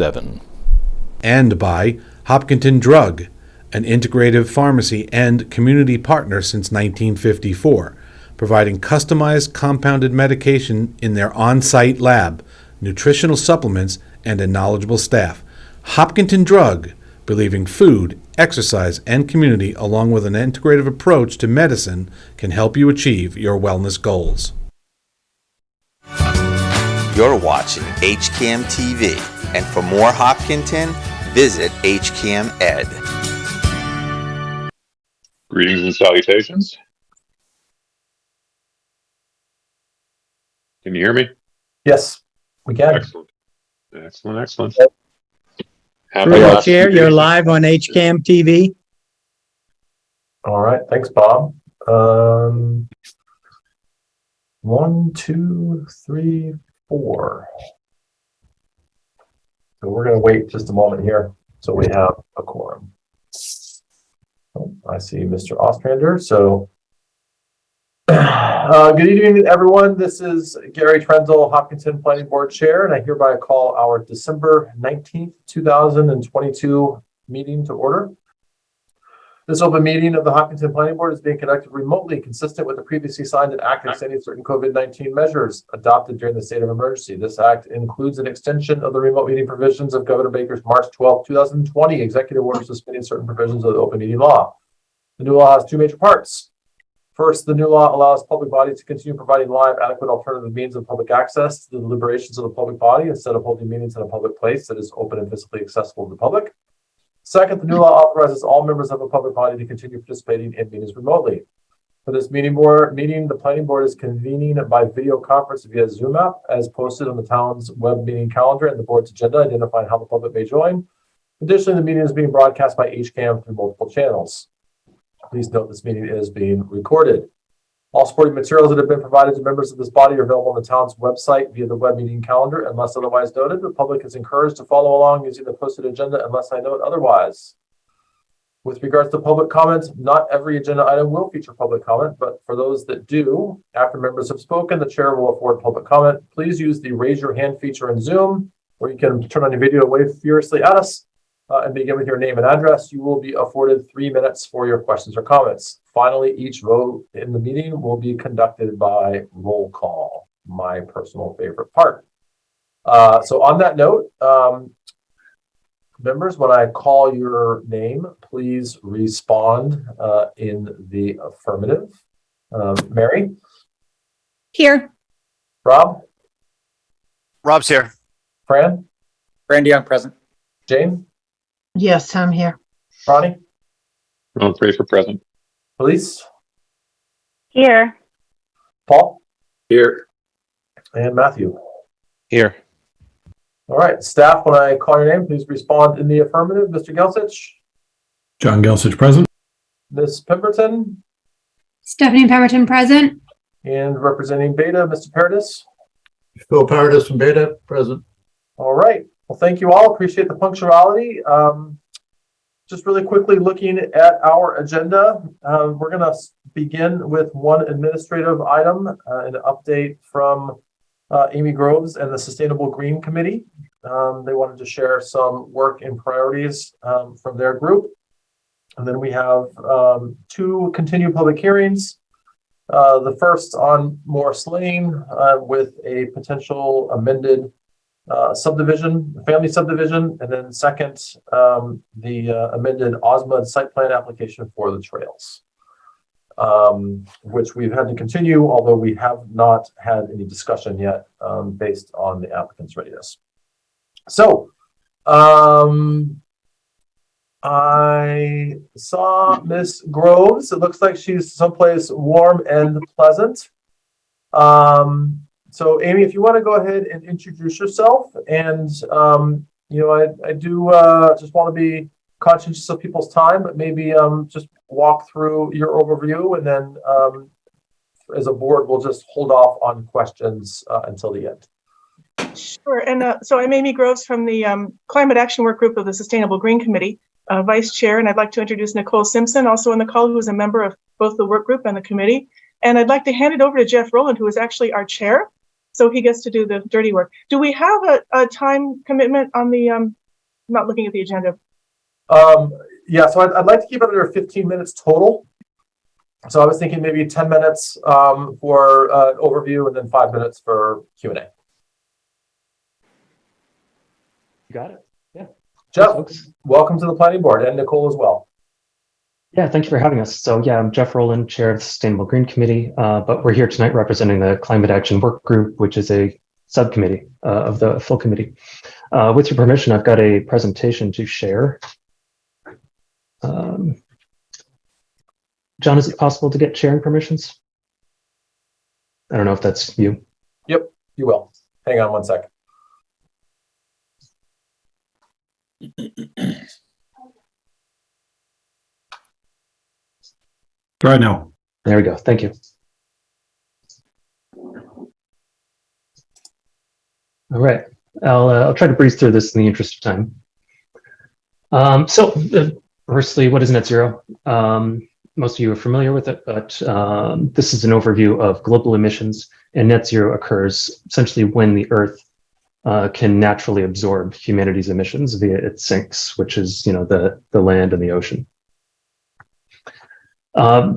7. And by Hopkinton Drug, an integrative pharmacy and community partner since 1954, providing customized compounded medication in their on-site lab, nutritional supplements, and a knowledgeable staff. Hopkinton Drug, believing food, exercise, and community, along with an integrative approach to medicine, can help you achieve your wellness goals. You're watching HCAM TV, and for more Hopkinton, visit HCAM Ed. Greetings and salutations. Can you hear me? Yes, we can. Excellent. Excellent. Through the chair, you're live on HCAM TV. All right, thanks, Bob. 1, 2, 3, 4. So we're going to wait just a moment here so we have a quorum. Oh, I see Mr. Ostrander. So good evening, everyone. This is Gary Trenzel, Hopkinton Planning Board Chair, and I hereby call our December 19th, 2022 meeting to order. This open meeting of the Hopkinton Planning Board is being conducted remotely, consistent with the previously signed and act extending certain COVID-19 measures adopted during the state of emergency. This act includes an extension of the remote meeting provisions of Governor Baker's March 12, 2020 executive order suspending certain provisions of the open meeting law. The new law has two major parts. First, the new law allows public bodies to continue providing live, adequate alternative means of public access to the deliberations of the public body instead of holding meetings in a public place that is open and physically accessible to the public. Second, the new law authorizes all members of a public body to continue participating in meetings remotely. For this meeting, the planning board is convening by video conference via Zoom app, as posted on the town's web meeting calendar and the board's agenda, identifying how the public may join. Additionally, the meeting is being broadcast by HCAM through multiple channels. Please note this meeting is being recorded. All supporting materials that have been provided to members of this body are available on the town's website via the web meeting calendar. Unless otherwise noted, the public is encouraged to follow along using the posted agenda unless I note otherwise. With regards to public comments, not every agenda item will feature public comment, but for those that do, after members have spoken, the chair will afford public comment. Please use the raise your hand feature in Zoom, where you can turn on your video and wave furiously at us and begin with your name and address. You will be afforded 3 minutes for your questions or comments. Finally, each vote in the meeting will be conducted by roll call, my personal favorite part. So on that note, members, when I call your name, please respond in the affirmative. Mary? Here. Rob? Rob's here. Fran? Randy Young, present. Jane? Yes, I'm here. Ronnie? Ron Fraser, present. Police? Here. Paul? Here. And Matthew? Here. All right, staff, when I call your name, please respond in the affirmative. Mr. Gelsich? John Gelsich, present. Ms. Pemberton? Stephanie Pemberton, present. And representing Beta, Mr. Paradis? Phil Paradis from Beta, present. All right. Well, thank you all. Appreciate the punctuality. Just really quickly looking at our agenda, we're going to begin with one administrative item, an update from Amy Groves and the Sustainable Green Committee. They wanted to share some work and priorities from their group. And then we have 2 continued public hearings. The first on Morris Lane with a potential amended family subdivision, and then second, the amended Osmond site plan application for the trails, which we've had to continue, although we have not had any discussion yet based on the applicant's readiness. So I saw Miss Groves. It looks like she's someplace warm and pleasant. So Amy, if you want to go ahead and introduce yourself, and I do just want to be conscientious of people's time, but maybe just walk through your overview, and then as a board, we'll just hold off on questions until the end. Sure, and so I'm Amy Groves from the Climate Action Work Group of the Sustainable Green Committee, Vice Chair, and I'd like to introduce Nicole Simpson, also on the call, who is a member of both the work group and the committee. And I'd like to hand it over to Jeff Rowland, who is actually our chair. So he gets to do the dirty work. Do we have a time commitment on the, I'm not looking at the agenda. Yeah, so I'd like to keep it under 15 minutes total. So I was thinking maybe 10 minutes for overview and then 5 minutes for Q&A. You got it. Yeah. Jeff, Folks. welcome to the planning board, and Nicole as well. Yeah, thank you for having us. So yeah, I'm Jeff Rowland, chair of the Sustainable Green Committee, but we're here tonight representing the Climate Action Work Group, which is a subcommittee of the full committee. With your permission, I've got a presentation to share. John, is it possible to get sharing permissions? I don't know if that's you. Yep, you will. Hang on one sec. Try now. There we go. Thank you. All right. I'll try to breeze through this in the interest of time. Firstly, what is net zero? Most of you are familiar with it, but this is an overview of global emissions, and net zero occurs essentially when the Earth can naturally absorb humanity's emissions via its sinks, which is, the land and the ocean.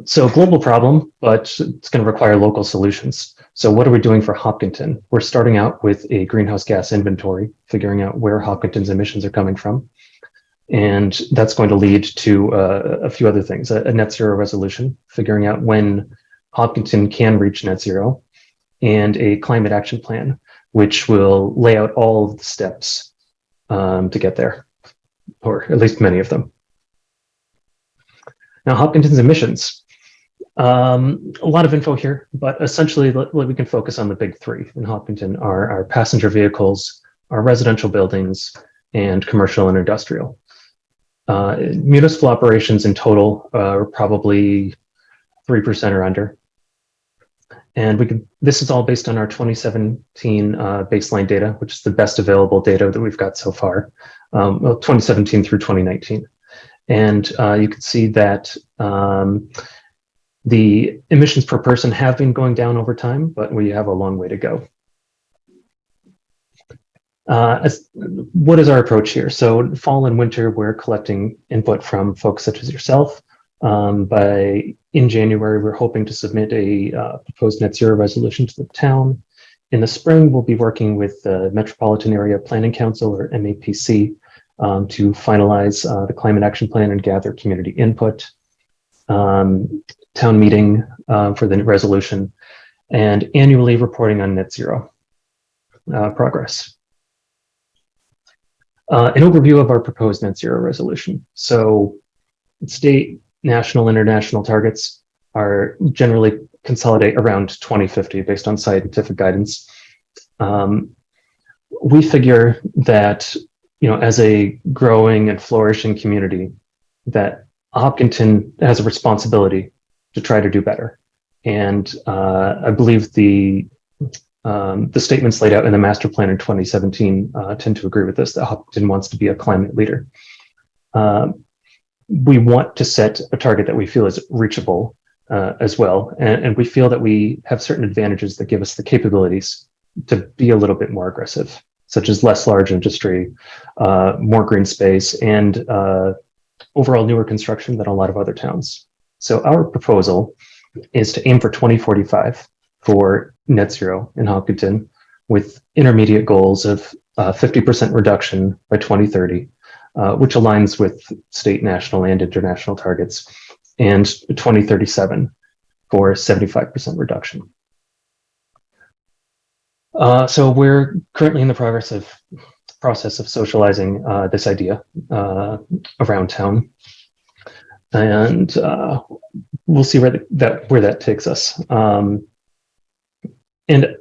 So global problem, but it's going to require local solutions. So what are we doing for Hopkinton? We're starting out with a greenhouse gas inventory, figuring out where Hopkinton's emissions are coming from. And that's going to lead to a few other things, a net zero resolution, figuring out when Hopkinton can reach net zero, and a climate action plan, which will lay out all of the steps to get there, or at least many of them. Now, Hopkinton's emissions. A lot of info here, but essentially we can focus on the big three in Hopkinton are our passenger vehicles, our residential buildings, and commercial and industrial. Municipal operations in total are probably 3% or under. And this is all based on our 2017 baseline data, which is the best available data that we've got so far, 2017 through 2019. And you can see that the emissions per person have been going down over time, but we have a long way to go. What is our approach here? So fall and winter, we're collecting input from folks such as yourself. In January, we're hoping to submit a proposed net zero resolution to the town. In the spring, we'll be working with the Metropolitan Area Planning Council, or MAPC, to finalize the climate action plan and gather community input. Town meeting for the resolution, and annually reporting on net zero progress. An overview of our proposed net zero resolution. So state, national, international targets are generally consolidate around 2050 based on scientific guidance. We figure that, as a growing and flourishing community, that Hopkinton has a responsibility to try to do better. And I believe the statements laid out in the master plan in 2017 tend to agree with this, that Hopkinton wants to be a climate leader. We want to set a target that we feel is reachable as well. And we feel that we have certain advantages that give us the capabilities to be a little bit more aggressive, such as less large industry, more green space, and overall newer construction than a lot of other towns. So our proposal is to aim for 2045 for net zero in Hopkinton, with intermediate goals of 50% reduction by 2030, which aligns with state, national, and international targets, and 2037 for 75% reduction. So we're currently in the process of socializing this idea around town, and we'll see where that takes us. And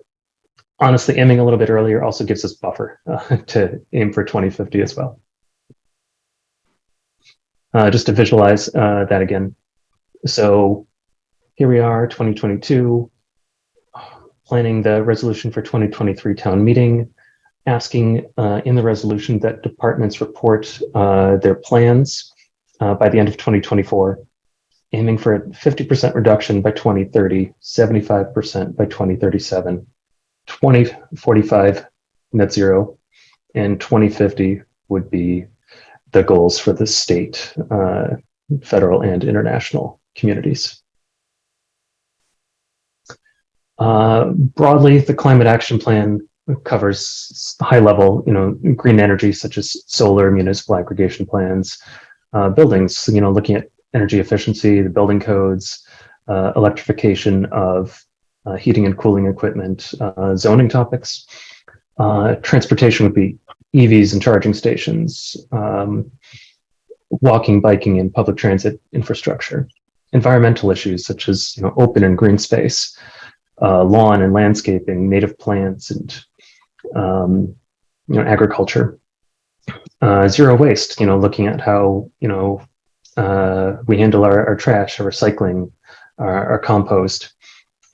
honestly, aiming a little bit earlier also gives us buffer to aim for 2050 as well. Just to visualize that again. So here we are, 2022, planning the resolution for 2023 town meeting, asking in the resolution that departments report their plans by the end of 2024, aiming for a 50% reduction by 2030, 75% by 2037, 2045 net zero, and 2050 would be the goals for the state, federal, and international communities. Broadly, the climate action plan covers high level, green energy such as solar, municipal aggregation plans, buildings, looking at energy efficiency, the building codes, electrification of heating and cooling equipment, zoning topics. Transportation would be EVs and charging stations, walking, biking, and public transit infrastructure. Environmental issues such as open and green space, lawn and landscaping, native plants, and agriculture. Zero waste, looking at how we handle our trash, our recycling, our compost,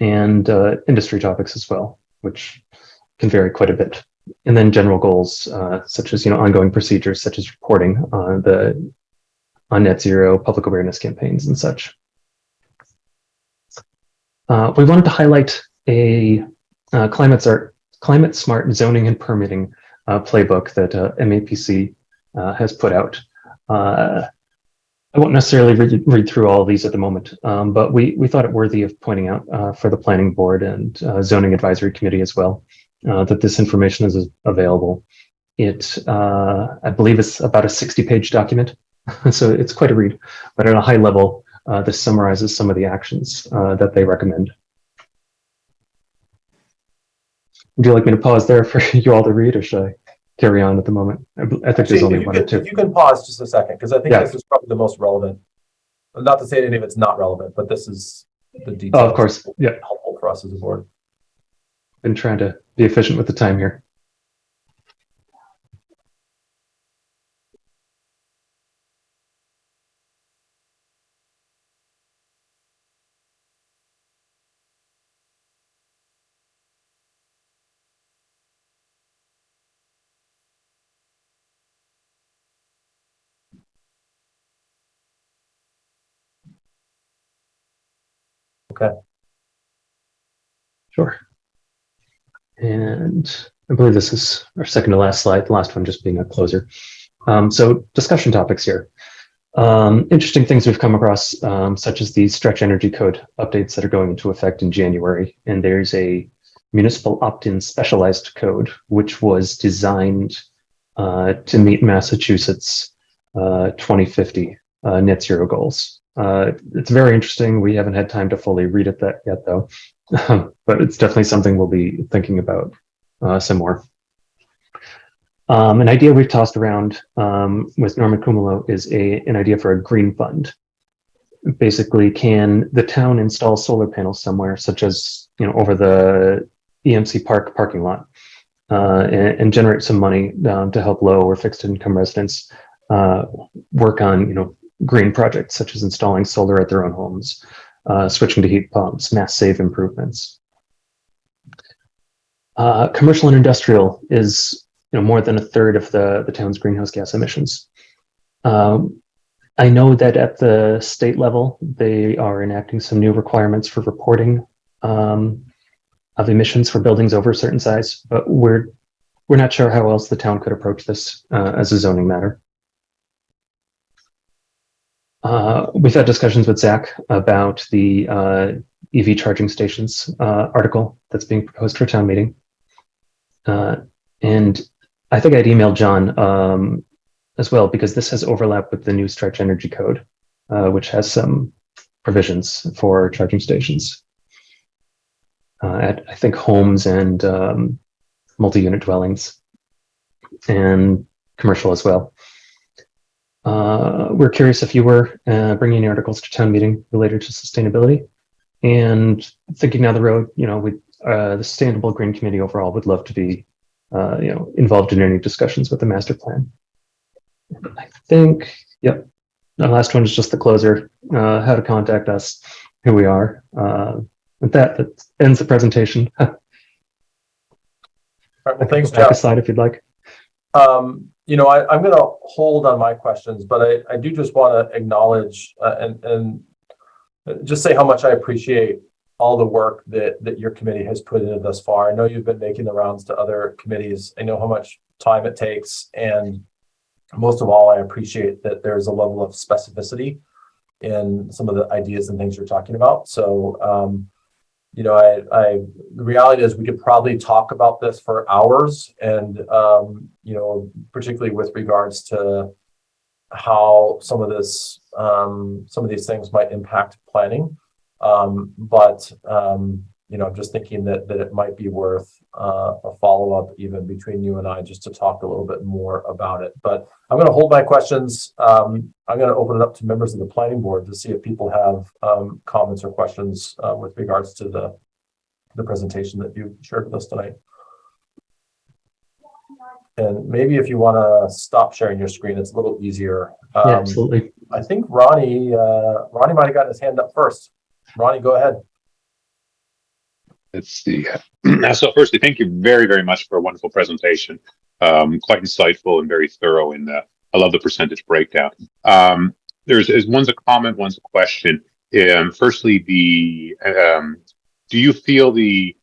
and industry topics as well, which can vary quite a bit. And then general goals such as ongoing procedures such as reporting on net zero, public awareness campaigns, and such. We wanted to highlight a climate smart zoning and permitting playbook that MAPC has put out. I won't necessarily read through all of these at the moment, but we thought it worthy of pointing out for the planning board and zoning advisory committee as well, that this information is available. I believe it's about a 60-page document, so it's quite a read, but at a high level, this summarizes some of the actions that they recommend. Would you like me to pause there for you all to read, or should I carry on at the moment? I think there's only one or two. If you can pause just a second, because I think this is probably the most relevant. Not to say any of it's not relevant, but this is the details. Oh, of course. Yeah. Helpful for us as a board. Been trying to be efficient with the time here. Okay. Sure. And I believe this is our second to last slide, the last one just being a closer. So discussion topics here. Interesting things we've come across, such as the stretch energy code updates that are going into effect in January. And there's a municipal opt-in specialized code, which was designed to meet Massachusetts 2050 net zero goals. It's very interesting. We haven't had time to fully read it yet, though, but it's definitely something we'll be thinking about some more. An idea we've tossed around with Norman Cumulo is an idea for a green fund. Basically, can the town install solar panels somewhere, such as over the EMC Park parking lot, and generate some money to help low or fixed income residents work on green projects such as installing solar at their own homes, switching to heat pumps, mass save improvements. Commercial and industrial is more than a third of the town's greenhouse gas emissions. I know that at the state level, they are enacting some new requirements for reporting of emissions for buildings over a certain size, but we're not sure how else the town could approach this as a zoning matter. We've had discussions with Zach about the EV charging stations article that's being proposed for town meeting. And I think I'd emailed John as well, because this has overlap with the new stretch energy code, which has some provisions for charging stations at, I think, homes and multi-unit dwellings and commercial as well. We're curious if you were bringing any articles to town meeting related to sustainability, and thinking down the road, the Sustainable Green Committee overall would love to be, involved in any discussions with the master plan. I think, yep. The last one is just the closer, how to contact us, who we are. With that ends the presentation. All right, well, thanks, back Jeff. aside if you'd like. I'm going to hold on my questions, but I do just want to acknowledge and just say how much I appreciate all the work that your committee has put into thus far. I know you've been making the rounds to other committees. I know how much time it takes, and most of all, I appreciate that there's a level of specificity in some of the ideas and things you're talking about. So, you know, the reality is we could probably talk about this for hours, and you know, particularly with regards to how some of these things might impact planning. But you know, I'm just thinking that it might be worth a follow-up even between you and I, just to talk a little bit more about it. But I'm going to hold my questions. I'm going to open it up to members of the planning board to see if people have comments or questions with regards to the presentation that you shared with us tonight. And maybe if you want to stop sharing your screen, it's a little easier. Yeah, absolutely. I think Ronnie might have gotten his hand up first. Ronnie, go ahead. Let's see. So firstly, thank you very, very much for a wonderful presentation. Quite insightful and very thorough. I love the percentage breakdown. One's a comment, one's a question. Firstly, do you feel the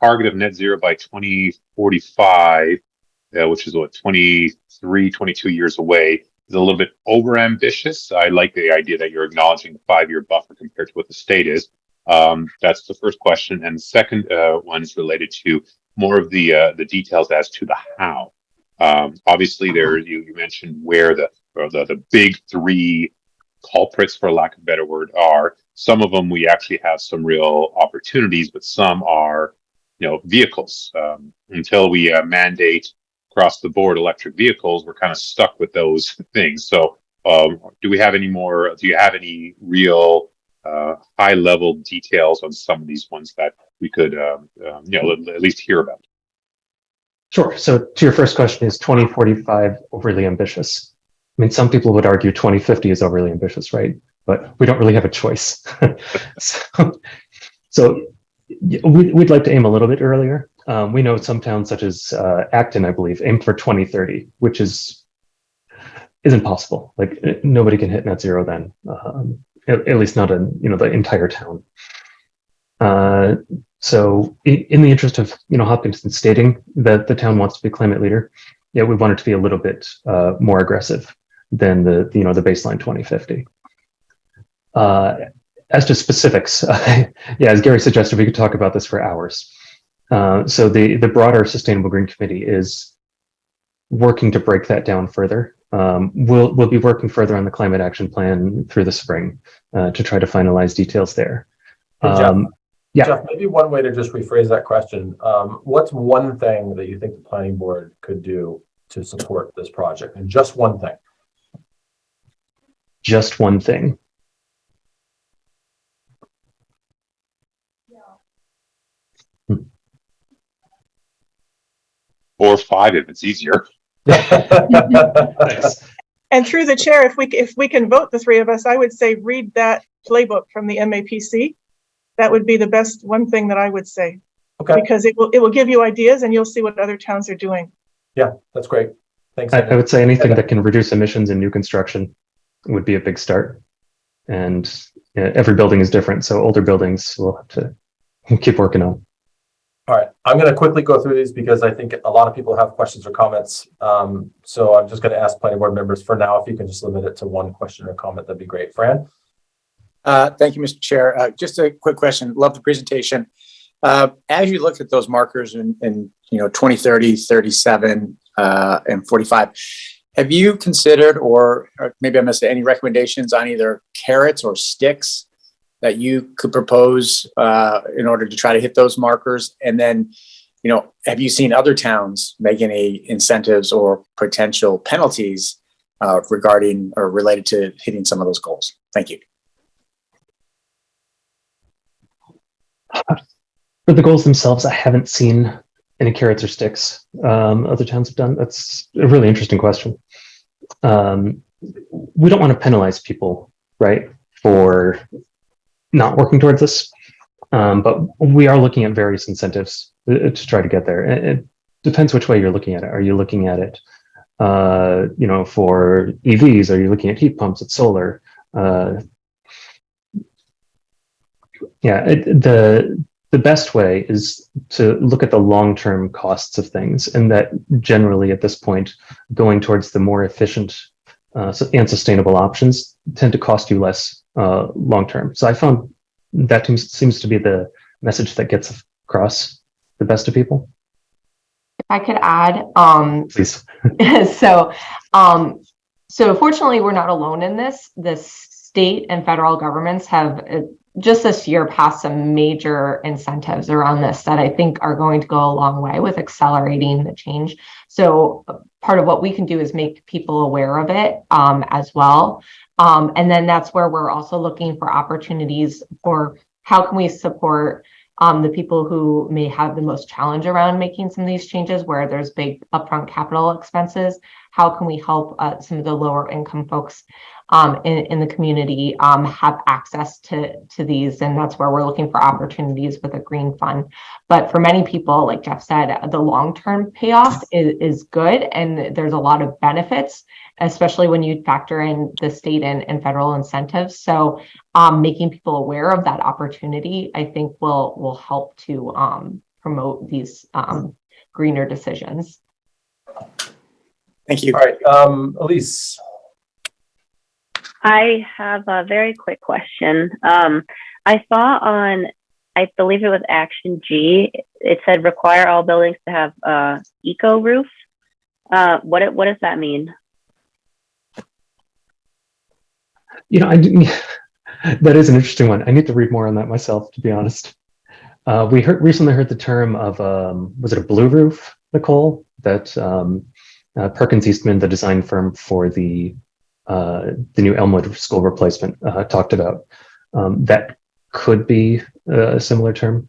target of net zero by 2045, which is what, 23, 22 years away, is a little bit over ambitious? I like the idea that you're acknowledging the 5-year buffer compared to what the state is. That's the first question. And the second one is related to more of the details as to the how. Obviously, you mentioned where the big three culprits, for lack of a better word, are. Some of them we actually have some real opportunities, but some are, you know, vehicles. Until we mandate across the board electric vehicles, we're kind of stuck with those things. So, do you have any real high level details on some of these ones that we could at least hear about? Sure. So to your first question, is 2045 overly ambitious? I mean, some people would argue 2050 is overly ambitious, right? But we don't really have a choice. So we'd like to aim a little bit earlier. We know some towns such as Acton, I believe, aim for 2030, which is impossible. Like nobody can hit net zero then. At least not in the entire town. So in the interest of Hopkinton stating that the town wants to be climate leader, yeah, we want it to be a little bit more aggressive than the baseline 2050. As to specifics, yeah, as Gary suggested, we could talk about this for hours. So the broader Sustainable Green Committee is working to break that down further. We'll be working further on the climate action plan through the spring to try to finalize details there. Jeff, maybe one way to just rephrase that question. What's one thing that you think the planning board could do to support this project? And just one thing. Just one thing. Or 5 if it's easier. Nice. And through the chair, if we can vote, the three of us, I would say read that playbook from the MAPC. That would be the best one thing that I would say. Okay. Because it will give you ideas, and you'll see what other towns are doing. Yeah, that's great. Thanks. I would say anything that can reduce emissions in new construction would be a big start. And every building is different, so older buildings we'll have to keep working on. All right, I'm going to quickly go through these because I think a lot of people have questions or comments. So I'm just going to ask planning board members for now, if you can just limit it to one question or comment, that'd be great. Fran? Thank you, Mr. Chair. Just a quick question. Love the presentation. As you look at those markers in 2030, 37, and 45, have you considered, or maybe I missed any recommendations on either carrots or sticks that you could propose in order to try to hit those markers? And then, have you seen other towns make any incentives or potential penalties regarding or related to hitting some of those goals? Thank you. For the goals themselves, I haven't seen any carrots or sticks other towns have done. That's a really interesting question. We don't want to penalize people, right, for not working towards this, but we are looking at various incentives to try to get there. It depends which way you're looking at it. Are you looking at it, for EVs? Are you looking at heat pumps, at solar? Yeah, the best way is to look at the long-term costs of things, and that generally at this point, going towards the more efficient and sustainable options tend to cost you less long-term. So I found that seems to be the message that gets across the best to people. If I could add, Please. So fortunately, we're not alone in this. The state and federal governments have just this year passed some major incentives around this that I think are going to go a long way with accelerating the change. So part of what we can do is make people aware of it as well. And then that's where we're also looking for opportunities for how can we support the people who may have the most challenge around making some of these changes where there's big upfront capital expenses. How can we help some of the lower income folks in the community have access to these? And that's where we're looking for opportunities with a green fund. But for many people, like Jeff said, the long-term payoff is good. And there's a lot of benefits, especially when you factor in the state and federal incentives. So making people aware of that opportunity, I think will help to promote these greener decisions. Thank you. All right, Elise. I have a very quick question. I saw on, I believe it was Action G, it said require all buildings to have eco roof. What does that mean? You know, that is an interesting one. I need to read more on that myself, to be honest. We recently heard the term of, was it a blue roof, Nicole? That Perkins Eastman, the design firm for the new Elmwood school replacement, talked about. That could be a similar term.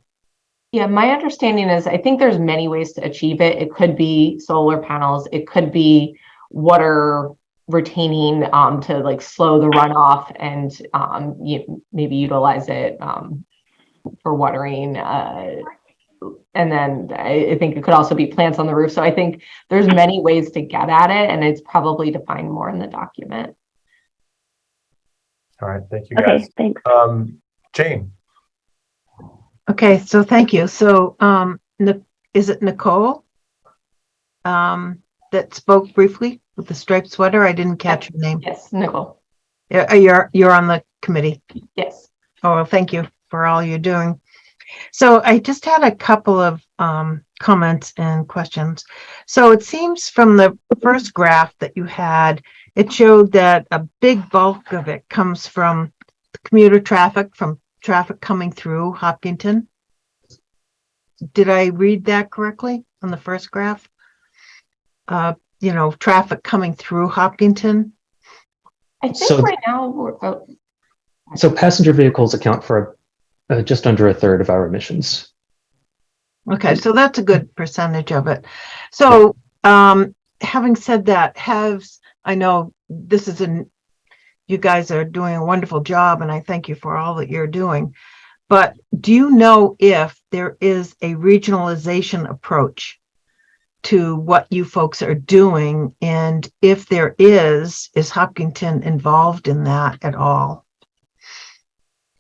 Yeah, my understanding is I think there's many ways to achieve it. It could be solar panels. It could be water retaining to like slow the runoff and maybe utilize it for watering. And then I think it could also be plants on the roof. So I think there's many ways to get at it, and it's probably defined more in the document. All right, thank you guys. Okay, thanks. Jane. Okay, so thank you. So is it Nicole that spoke briefly with the striped sweater? I didn't catch your name. Yes, Nicole. Yeah, you're on the committee. Yes. Oh, well, thank you for all you're doing. So I just had a couple of comments and questions. So it seems from the first graph that you had, it showed that a big bulk of it comes from commuter traffic, from traffic coming through Hopkinton. Did I read that correctly on the first graph? Traffic coming through Hopkinton. I think right now so passenger vehicles account for just under a third of our emissions. Okay, so that's a good percentage of it. So having said that, I know this is you guys are doing a wonderful job, and I thank you for all that you're doing. But do you know if there is a regionalization approach to what you folks are doing? And if there is Hopkinton involved in that at all?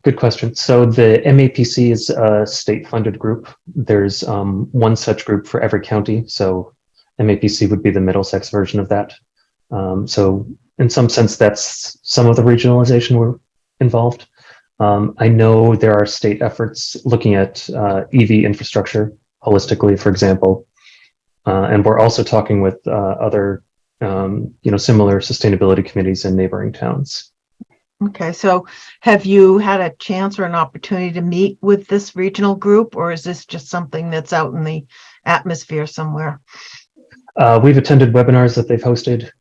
Good question. So the MAPC is a state-funded group. There's one such group for every county. So MAPC would be the Middlesex version of that. So in some sense, that's some of the regionalization we're involved. I know there are state efforts looking at EV infrastructure holistically, for example. And we're also talking with other, similar sustainability committees in neighboring towns. Okay, so have you had a chance or an opportunity to meet with this regional group, or is this just something that's out in the atmosphere somewhere? We've attended webinars that they've hosted.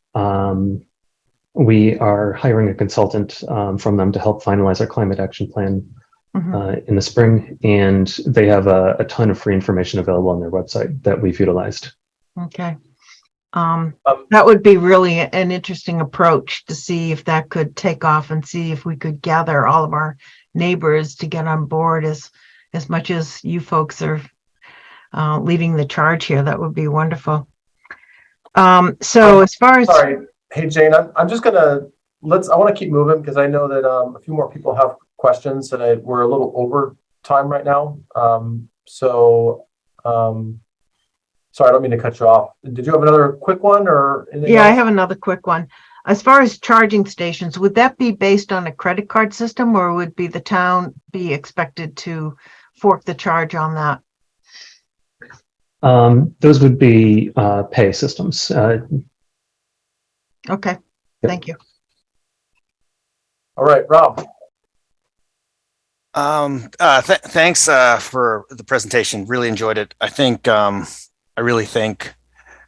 We are hiring a consultant from them to help finalize our climate action plan in the spring, and they have a ton of free information available on their website that we've utilized. Okay. That would be really an interesting approach to see if that could take off and see if we could gather all of our neighbors to get on board as much as you folks are leading the charge here. That would be wonderful. So as far as... Sorry. Hey, Jane, I'm just going to, I want to keep moving because I know that a few more people have questions, and we're a little over time right now. Sorry, I don't mean to cut you off. Did you have another quick one or anything Yeah, else? I have another quick one. As far as charging stations, would that be based on a credit card system, or would the town be expected to fork the charge on that? Those would be pay systems. Okay, thank you. All right, Rob. Thanks for the presentation. Really enjoyed it. I really think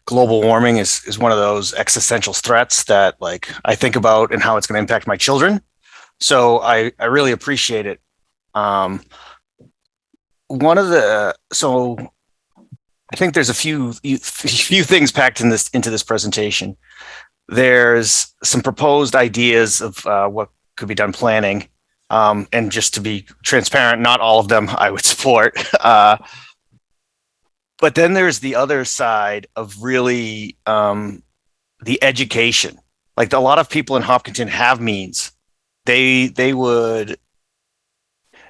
global warming is one of those existential threats that like I think about and how it's going to impact my children. So I really appreciate it. I think there's a few things packed into this presentation. There's some proposed ideas of what could be done planning. And just to be transparent, not all of them I would support. But then there's the other side of really the education. Like a lot of people in Hopkinton have means. They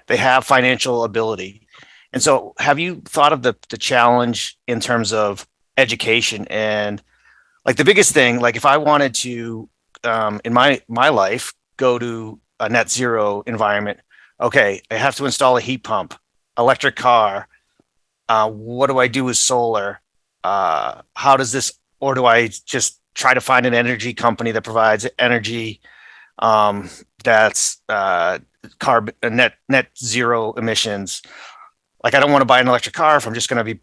have financial ability. And so have you thought of the challenge in terms of education? And like the biggest thing, like if I wanted to, in my life, go to a net zero environment, okay, I have to install a heat pump, electric car. What do I do with solar? How does this, or do I just try to find an energy company that provides energy that's carbon net zero emissions? Like I don't want to buy an electric car if I'm just going to be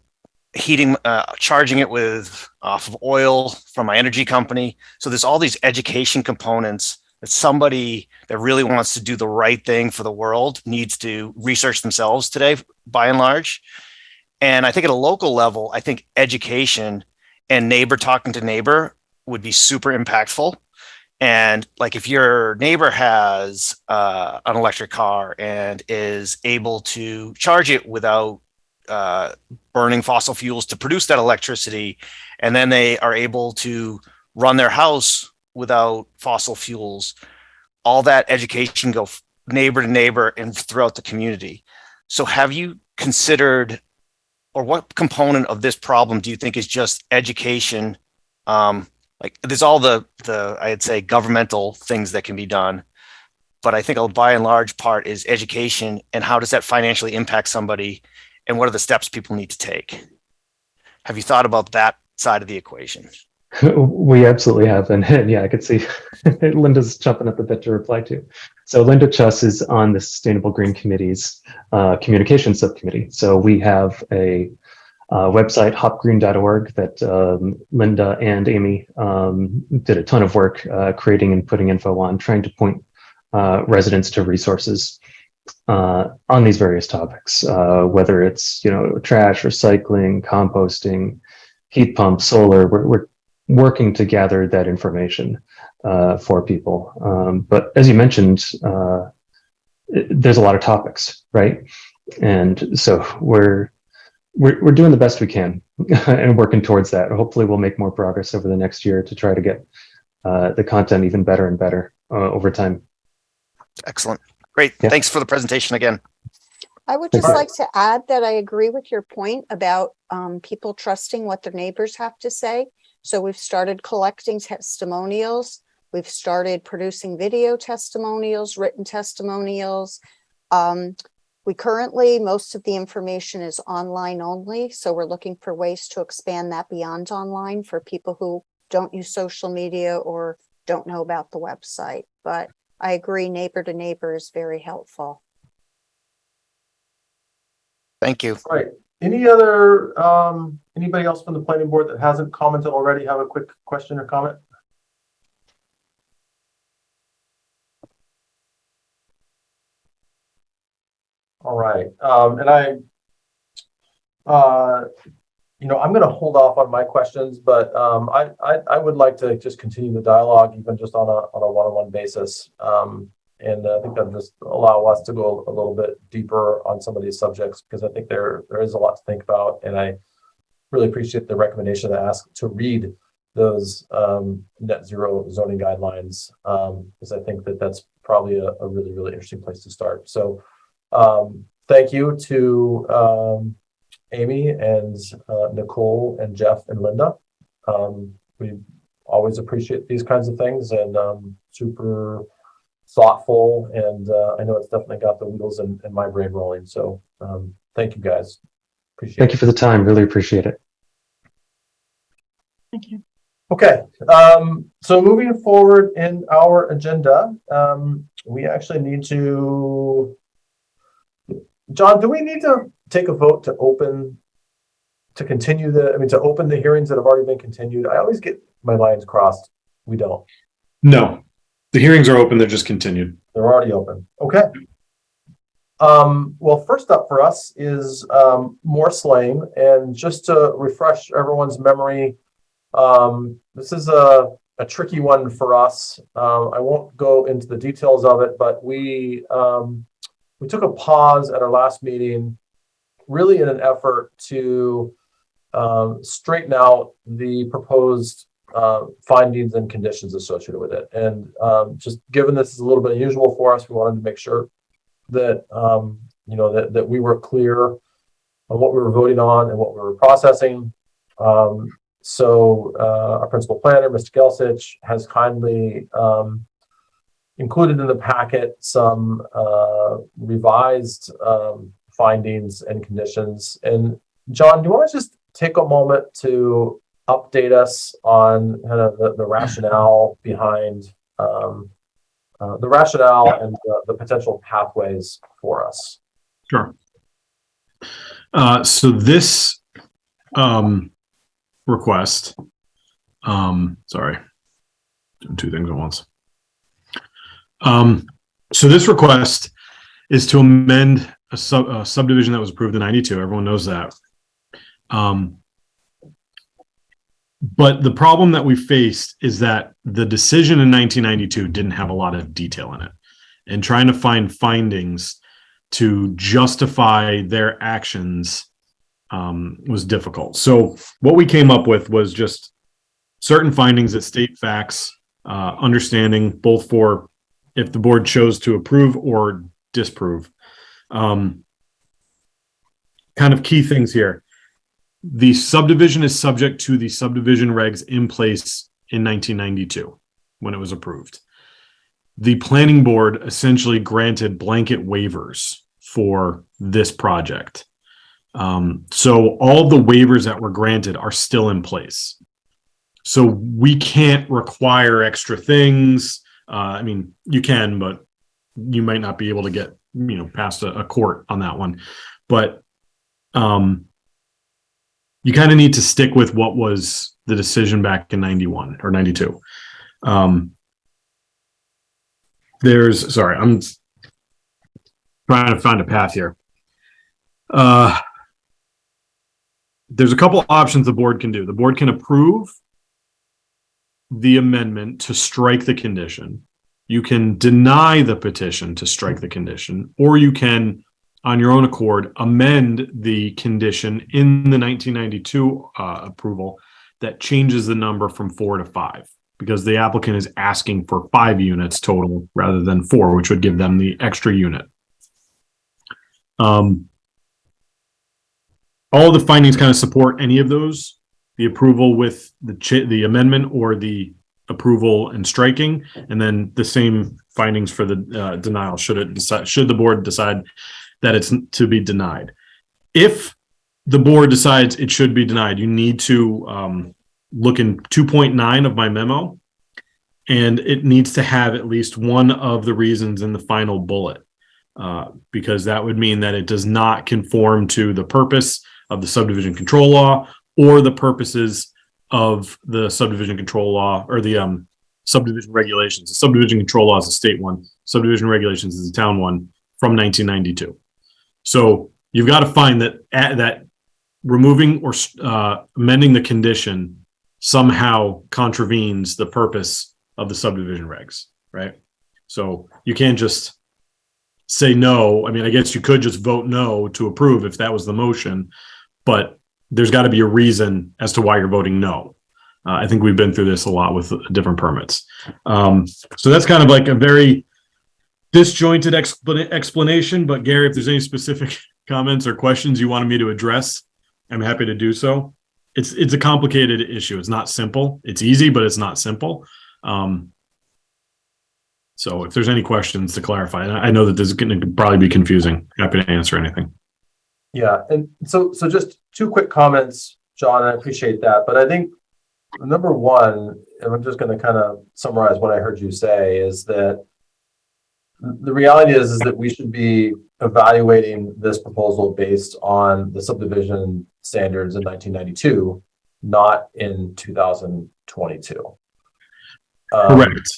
charging it off of oil from my energy company. So there's all these education components that somebody that really wants to do the right thing for the world needs to research themselves today, by and large. And I think at a local level, I think education and neighbor talking to neighbor would be super impactful. And like if your neighbor has an electric car and is able to charge it without burning fossil fuels to produce that electricity, and then they are able to run their house without fossil fuels, all that education go neighbor to neighbor and throughout the community. So have you considered, or what component of this problem do you think is just education? Like there's all the I'd say governmental things that can be done, but I think a by and large part is education, and how does that financially impact somebody, and what are the steps people need to take? Have you thought about that side of the equation? We absolutely have. And yeah, I could see Linda's chomping at the bit to reply to. So Linda Chuss is on the Sustainable Green Committee's communications subcommittee. So we have a website, hopgreen.org, that Linda and Amy did a ton of work creating and putting info on, trying to point residents to resources on these various topics, whether it's, trash, recycling, composting, heat pumps, solar. We're working to gather that information for people. But as you mentioned, there's a lot of topics, right? And so we're doing the best we can and working towards that. Hopefully we'll make more progress over the next year to try to get the content even better and better over time. Excellent. Great. Yeah. Thanks for the presentation again. I would just like to add that I agree with your point about people trusting what their neighbors have to say. So we've started collecting testimonials. We've started producing video testimonials, written testimonials. We currently, most of the information is online only. So we're looking for ways to expand that beyond online for people who don't use social media or don't know about the website. But I agree, neighbor to neighbor is very helpful. Thank you. All right. Any other, anybody else from the planning board that hasn't commented already have a quick question or comment? All right. And I'm going to hold off on my questions, but I would like to just continue the dialogue, even just on a one-on-one basis. And I think that'll just allow us to go a little bit deeper on some of these subjects, because I think there is a lot to think about. And I really appreciate the recommendation to read those net zero zoning guidelines, because I think that that's probably a really, really interesting place to start. So thank you to Amy and Nicole and Jeff and Linda. We always appreciate these kinds of things, and super thoughtful, and I know it's definitely got the wheels in my brain rolling. So thank you guys. Appreciate Thank you for the time. Really appreciate it. Thank you. Okay, so moving forward in our agenda, we actually need to, John, do we need to take a vote to open, to continue to open the hearings that have already been continued? I always get my lines crossed. We don't. No, the hearings are open. They're just continued. They're already open. Okay. Well, first up for us is Morse Lane, and just to refresh everyone's memory, this is a tricky one for us. I won't go into the details of it, but we took a pause at our last meeting, really in an effort to straighten out the proposed findings and conditions associated with it. And just given this is a little bit unusual for us, we wanted to make sure that that we were clear on what we were voting on and what we were processing. So our principal planner, Mr. Gelsich, has kindly included in the packet some revised findings and conditions. And John, do you want to just take a moment to update us on kind of the rationale behind the rationale and the potential pathways for us? Sure. So this request, sorry, doing two things at once. So this request is to amend a subdivision that was approved in 92. Everyone knows that. But the problem that we faced is that the decision in 1992 didn't have a lot of detail in it, and trying to find findings to justify their actions was difficult. So what we came up with was just certain findings that state facts, understanding both for if the board chose to approve or disapprove. Kind of key things here. The subdivision is subject to the subdivision regs in place in 1992 when it was approved. The planning board essentially granted blanket waivers for this project. So all the waivers that were granted are still in place. So we can't require extra things. I mean, you can, but you might not be able to get, past a court on that one. But you kind of need to stick with what was the decision back in 91 or 92. I'm trying to find a path here. There's a couple options the board can do. The board can approve the amendment to strike the condition. You can deny the petition to strike the condition, or you can, on your own accord, amend the condition in the 1992 approval that changes the number from 4 to 5, because the applicant is asking for 5 units total rather than 4, which would give them the extra unit. All of the findings kind of support any of those, the approval with the amendment or the approval and striking, and then the same findings for the denial should the board decide that it's to be denied. If the board decides it should be denied, you need to look in 2.9 of my memo, and it needs to have at least one of the reasons in the final bullet, because that would mean that it does not conform to the purpose of the subdivision control law or the purposes of the subdivision control law or the subdivision regulations. The subdivision control law is a state one. Subdivision regulations is a town one from 1992. So you've got to find that removing or amending the condition somehow contravenes the purpose of the subdivision regs, right? So you can't just say no. I mean, I guess you could just vote no to approve if that was the motion, but there's got to be a reason as to why you're voting no. I think we've been through this a lot with different permits. So that's kind of like a very disjointed explanation, but Gary, if there's any specific comments or questions you wanted me to address, I'm happy to do so. It's a complicated issue. It's not simple. It's easy, but it's not simple. So if there's any questions to clarify, I know that this is going to probably be confusing. Happy to answer anything. Yeah, and so just two quick comments, John. I appreciate that, but I think number one, and I'm just going to kind of summarize what I heard you say, is that the reality is that we should be evaluating this proposal based on the subdivision standards in 1992, not in 2022. Correct.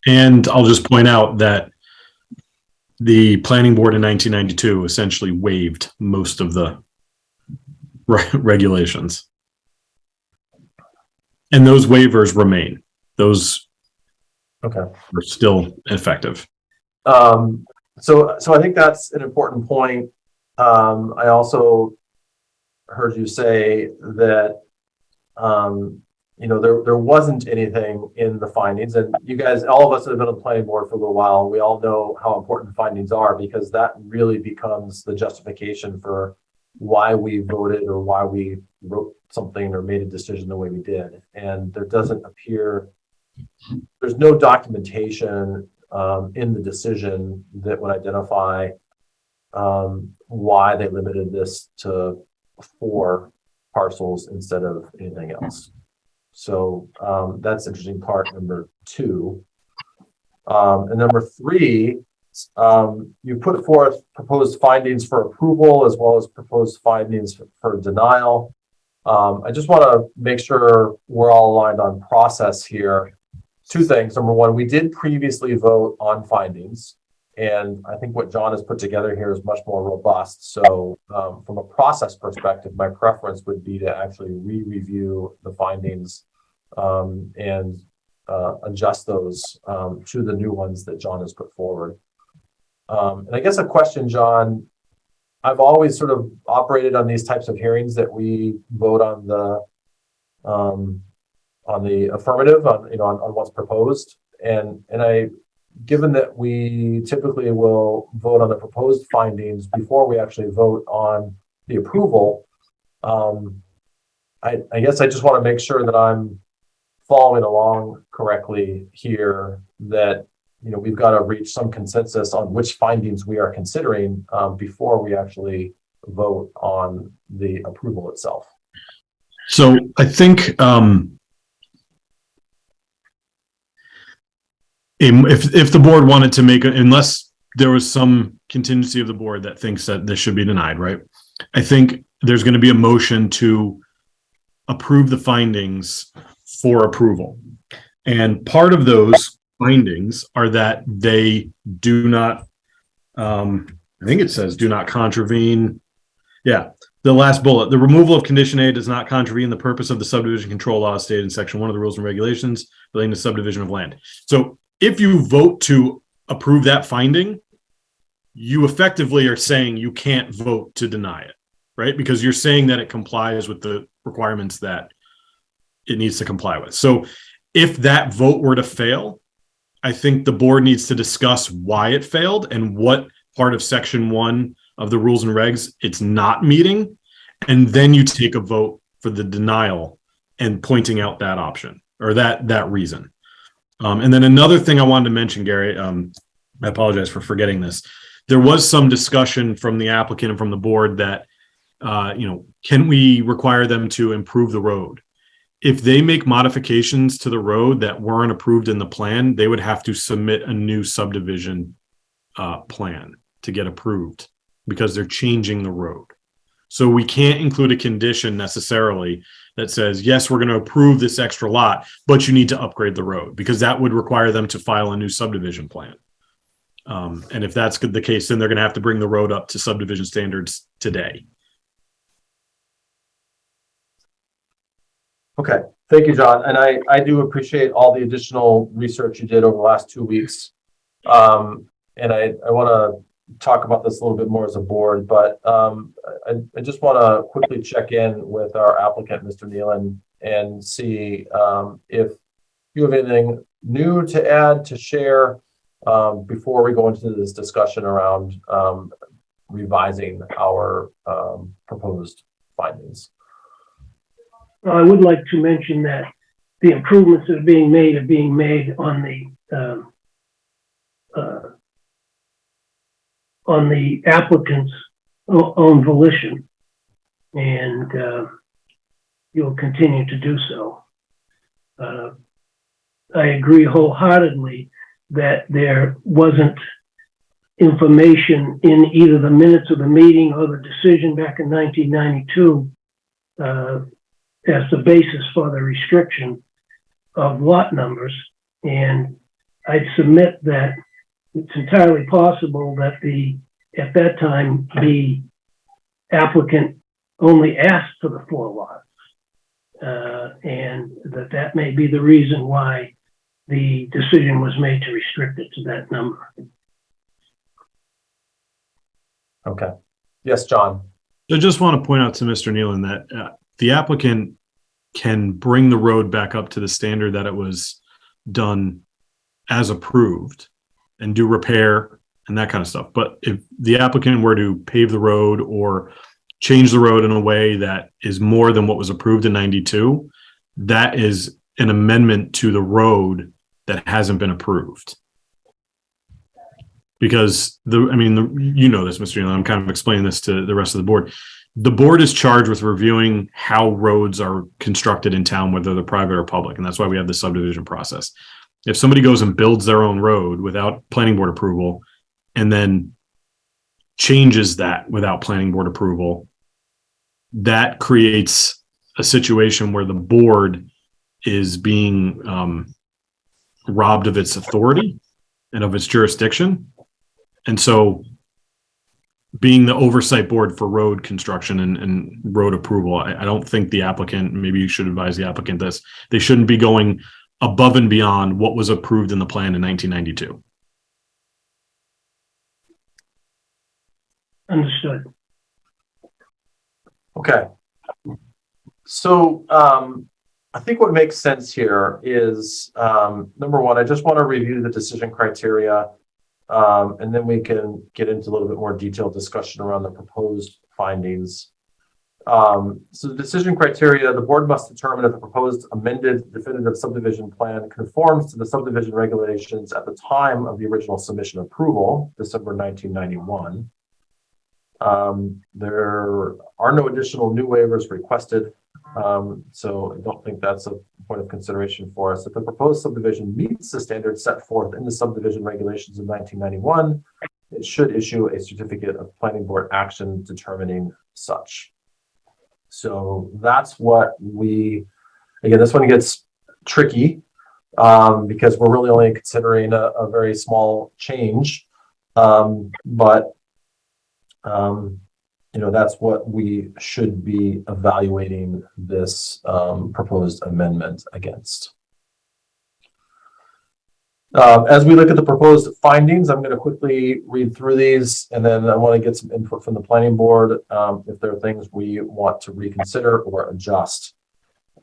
And I'll just point out that the planning board in 1992 essentially waived most of the regulations. And those waivers remain. Those are still effective. So I think that's an important point. I also heard you say that there wasn't anything in the findings, and you guys, all of us that have been on the planning board for a little while, we all know how important findings are, because that really becomes the justification for why we voted or why we wrote something or made a decision the way we did. And there doesn't appear, there's no documentation in the decision that would identify why they limited this to 4 parcels instead of anything else. So that's interesting part number 2. And number 3, you put forth proposed findings for approval as well as proposed findings for denial. I just want to make sure we're all aligned on process here. 2 things. Number 1, we did previously vote on findings, and I think what John has put together here is much more robust. So from a process perspective, my preference would be to actually re-review the findings and adjust those to the new ones that John has put forward. And I guess a question, John, I've always sort of operated on these types of hearings that we vote on the affirmative, on what's proposed, and given that we typically will vote on the proposed findings before we actually vote on the approval, I guess I just want to make sure that I'm following along correctly here, that we've got to reach some consensus on which findings we are considering before we actually vote on the approval itself. So I think if the board wanted to make unless there was some contingency of the board that thinks that this should be denied, right? I think there's going to be a motion to approve the findings for approval. And part of those findings are that they do not, I think it says do not contravene. Yeah. The last bullet, the removal of condition A does not contravene the purpose of the subdivision control law stated in section 1 of the rules and regulations relating to subdivision of land. So if you vote to approve that finding, you effectively are saying you can't vote to deny it, right? Because you're saying that it complies with the requirements that it needs to comply with. So if that vote were to fail, I think the board needs to discuss why it failed and what part of section 1 of the rules and regs it's not meeting, and then you take a vote for the denial and pointing out that option or that reason. And then another thing I wanted to mention, Gary, I apologize for forgetting this. There was some discussion from the applicant and from the board that, can we require them to improve the road? If they make modifications to the road that weren't approved in the plan, they would have to submit a new subdivision plan to get approved because they're changing the road. So we can't include a condition necessarily that says, yes, we're going to approve this extra lot, but you need to upgrade the road, because that would require them to file a new subdivision plan. And if that's the case, then they're going to have to bring the road up to subdivision standards today. Okay, thank you, John. And I do appreciate all the additional research you did over the last 2 weeks. And I want to talk about this a little bit more as a board, but I just want to quickly check in with our applicant, Mr. Nealon. and see if you have anything new to add, to share, before we go into this discussion around revising our proposed findings. I would like to mention that the improvements that are being made on the applicant's own volition, and you'll continue to do so. I agree wholeheartedly that there wasn't information in either the minutes of the meeting or the decision back in 1992 as the basis for the restriction of lot numbers. And I'd submit that it's entirely possible that at that time, the applicant only asked for the 4 lots. And that may be the reason why the decision was made to restrict it to that number. Okay. Yes, John. I just want to point out to Mr. Nealon that the applicant can bring the road back up to the standard that it was done as approved and do repair and that kind of stuff. But if the applicant were to pave the road or change the road in a way that is more than what was approved in 92, that is an amendment to the road that hasn't been approved. Because you know this, Mr. Nealon, I'm kind of explaining this to the rest of the board. The board is charged with reviewing how roads are constructed in town, whether they're private or public. And that's why we have the subdivision process. If somebody goes and builds their own road without planning board approval and then changes that without planning board approval, that creates a situation where the board is being robbed of its authority and of its jurisdiction. And so being the oversight board for road construction and road approval, I don't think the applicant, maybe you should advise the applicant this, they shouldn't be going above and beyond what was approved in the plan in 1992. Understood. Okay. So I think what makes sense here is, number one, I just want to review the decision criteria, and then we can get into a little bit more detailed discussion around the proposed findings. So the decision criteria, the board must determine if the proposed amended definitive subdivision plan conforms to the subdivision regulations at the time of the original submission approval, December 1991. There are no additional new waivers requested, so I don't think that's a point of consideration for us. If the proposed subdivision meets the standards set forth in the subdivision regulations of 1991, it should issue a certificate of planning board action determining such. So that's what again, this one gets tricky because we're really only considering a very small change, but that's what we should be evaluating this proposed amendment against. As we look at the proposed findings, I'm going to quickly read through these, and then I want to get some input from the planning board if there are things we want to reconsider or adjust.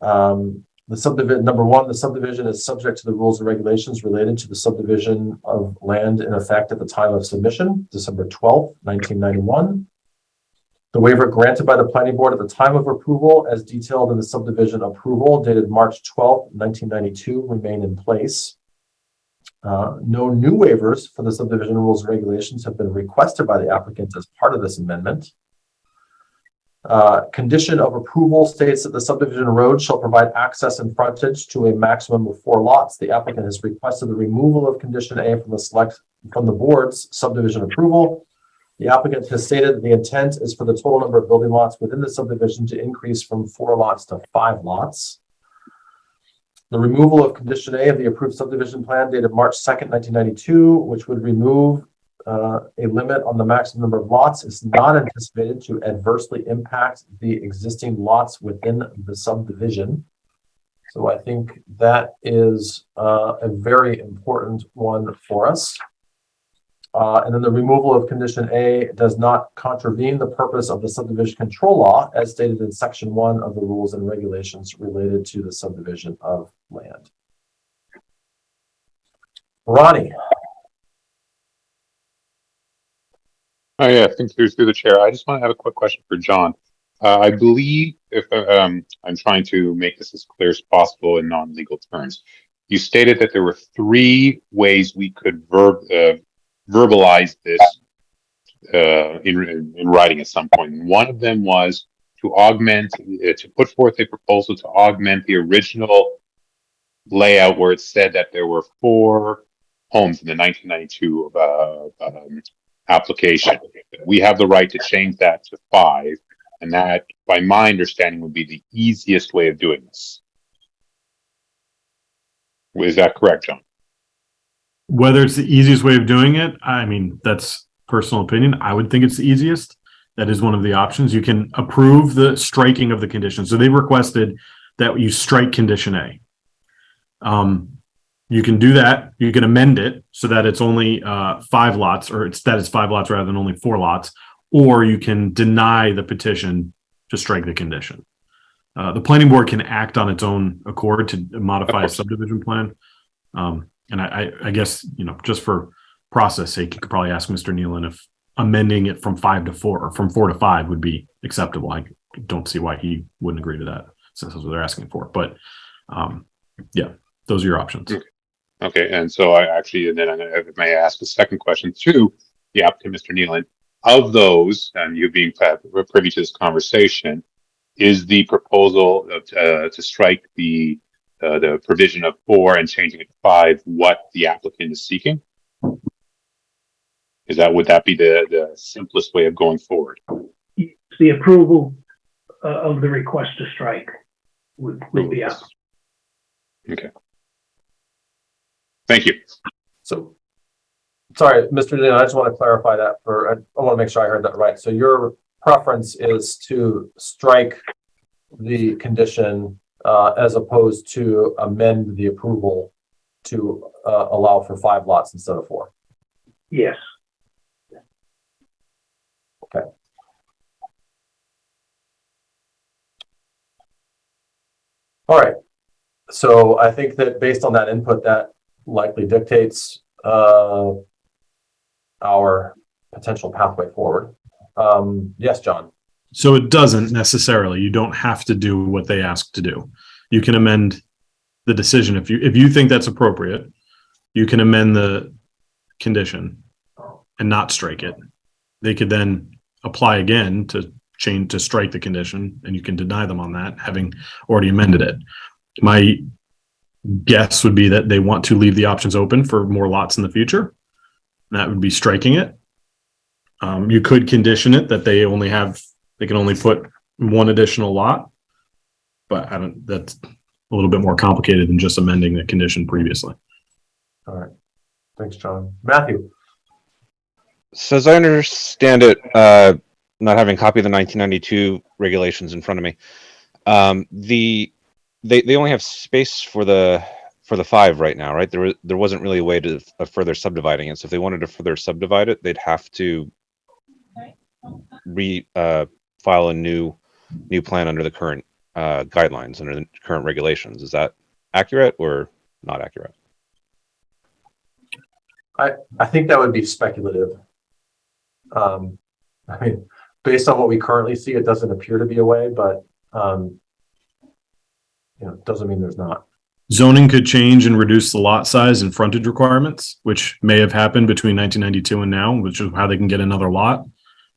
The subdivision, number one, the subdivision is subject to the rules and regulations related to the subdivision of land in effect at the time of submission, December 12th, 1991. The waiver granted by the planning board at the time of approval, as detailed in the subdivision approval dated March 12th, 1992, remain in place. No new waivers for the subdivision rules and regulations have been requested by the applicant as part of this amendment. Condition of approval states that the subdivision road shall provide access and frontage to a maximum of 4 lots. The applicant has requested the removal of condition A from the board's subdivision approval. The applicant has stated that the intent is for the total number of building lots within the subdivision to increase from 4 lots to 5 lots. The removal of condition A of the approved subdivision plan dated March 2nd, 1992, which would remove a limit on the maximum number of lots, is not anticipated to adversely impact the existing lots within the subdivision. So I think that is a very important one for us. And then the removal of condition A does not contravene the purpose of the subdivision control law as stated in section 1 of the rules and regulations related to the subdivision of land. Ronnie. Oh yeah, think through the chair. I just want to have a quick question for John. I believe if I'm trying to make this as clear as possible in non-legal terms, you stated that there were 3 ways we could verbalize this in writing at some point. And one of them was to augment, to put forth a proposal to augment the original layout where it said that there were 4 homes in the 1992 application. We have the right to change that to 5, and that, by my understanding, would be the easiest way of doing this. Is that correct, John? Whether it's the easiest way of doing it, I mean, that's personal opinion. I would think it's the easiest. That is one of the options. You can approve the striking of the condition. So they requested that you strike condition A. You can do that. You can amend it so that it's only 5 lots, or it's 5 lots rather than only 4 lots, or you can deny the petition to strike the condition. The planning board can act on its own accord to modify a subdivision plan. And I guess, just for process sake, you could probably ask Mr. Nealon if amending it from 5 to 4 or from 4 to 5 would be acceptable. I don't see why he wouldn't agree to that, since that's what they're asking for. But yeah, those are your options. Okay, and so and then if I ask a second question to the applicant, Mr. Nealon, of those, and you being privy to this conversation, is the proposal to strike the provision of 4 and changing it to 5 what the applicant is seeking? Would that be the simplest way of going forward? The approval of the request to strike would be out. Okay. Thank you. So, sorry, Mr. Nealon, I just want to clarify that I want to make sure I heard that right. So your preference is to strike the condition as opposed to amend the approval to allow for 5 lots instead of 4? Yes. Okay. All right. So I think that based on that input, that likely dictates our potential pathway forward. Yes, John. So it doesn't necessarily. You don't have to do what they ask to do. You can amend the decision if you think that's appropriate. You can amend the condition and not strike it. They could then apply again to strike the condition, and you can deny them on that, having already amended it. My guess would be that they want to leave the options open for more lots in the future. That would be striking it. You could condition it that they can only put 1 additional lot, but that's a little bit more complicated than just amending the condition previously. All right. Thanks, John. Matthew. So as I understand it, not having a copy of the 1992 regulations in front of me, they only have space for the 5 right now, right? There wasn't really a way to further subdividing it. So if they wanted to further subdivide it, they'd have to file a new plan under the current guidelines, under the current regulations. Is that accurate or not accurate? I think that would be speculative. I mean, based on what we currently see, it doesn't appear to be a way, but it doesn't mean there's not. Zoning could change and reduce the lot size and frontage requirements, which may have happened between 1992 and now, which is how they can get another lot.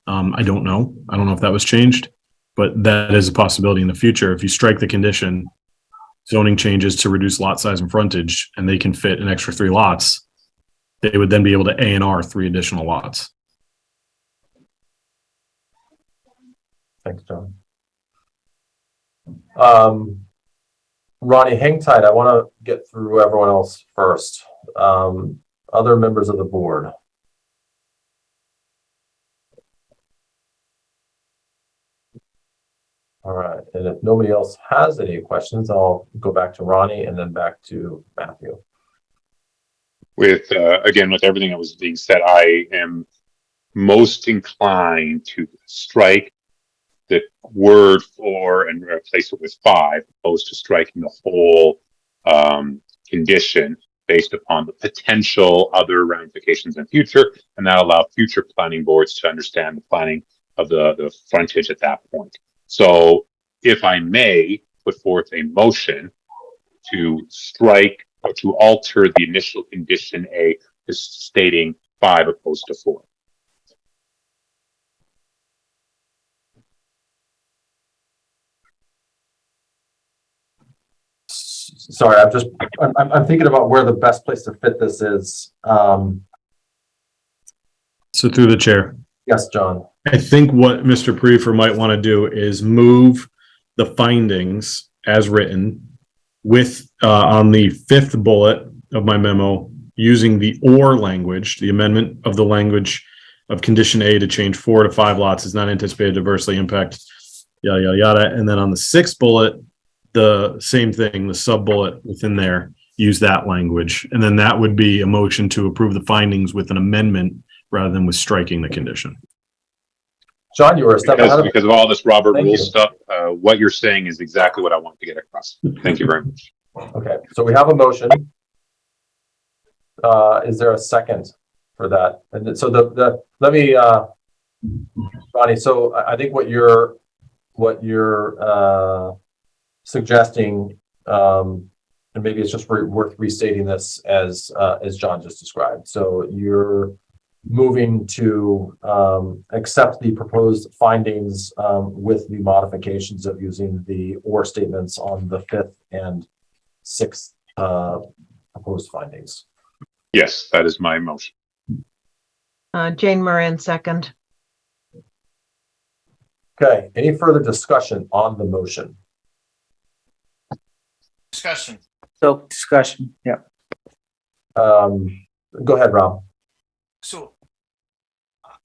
I don't know. I don't know if that was changed, but that is a possibility in the future. If you strike the condition, zoning changes to reduce lot size and frontage, and they can fit an extra 3 lots, they would then be able to A&R 3 additional lots. Thanks, John. Ronnie, hang tight. I want to get through everyone else first. Other members of the board. All right. And if nobody else has any questions, I'll go back to Ronnie and then back to Matthew. With again, with everything that was being said, I am most inclined to strike the word "for" and replace it with "5," opposed to striking the whole condition based upon the potential other ramifications in future, and that allow future planning boards to understand the planning of the frontage at that point. So, if I may put forth a motion to strike or to alter the initial condition A to stating 5 opposed to 4. Sorry, I'm thinking about where the best place to fit this is. So through the chair. Yes, John. I think what Mr. Prefer might want to do is move the findings as written with on the 5th bullet of my memo using the "or" language, the amendment of the language of condition A to change 4 to 5 lots is not anticipated to adversely impact yada yada yada. And then on the 6th bullet, the same thing, the sub bullet within there, use that language. And then that would be a motion to approve the findings with an amendment rather than with striking the condition. John, you were a step ahead of because of all this Robert Thank Rules you. stuff. What you're saying is exactly what I want to get across. Thank you very much. Okay, so we have a motion. Is there a second for that? And so let me, Ronnie. So I think what you're suggesting, and maybe it's just worth restating this as John just described. So you're moving to accept the proposed findings with the modifications of using the "or" statements on the 5th and 6th proposed findings. Yes, that is my motion. Jane Moran, second. Okay, any further discussion on the motion? Discussion. So discussion, yeah. Go ahead, Rob. So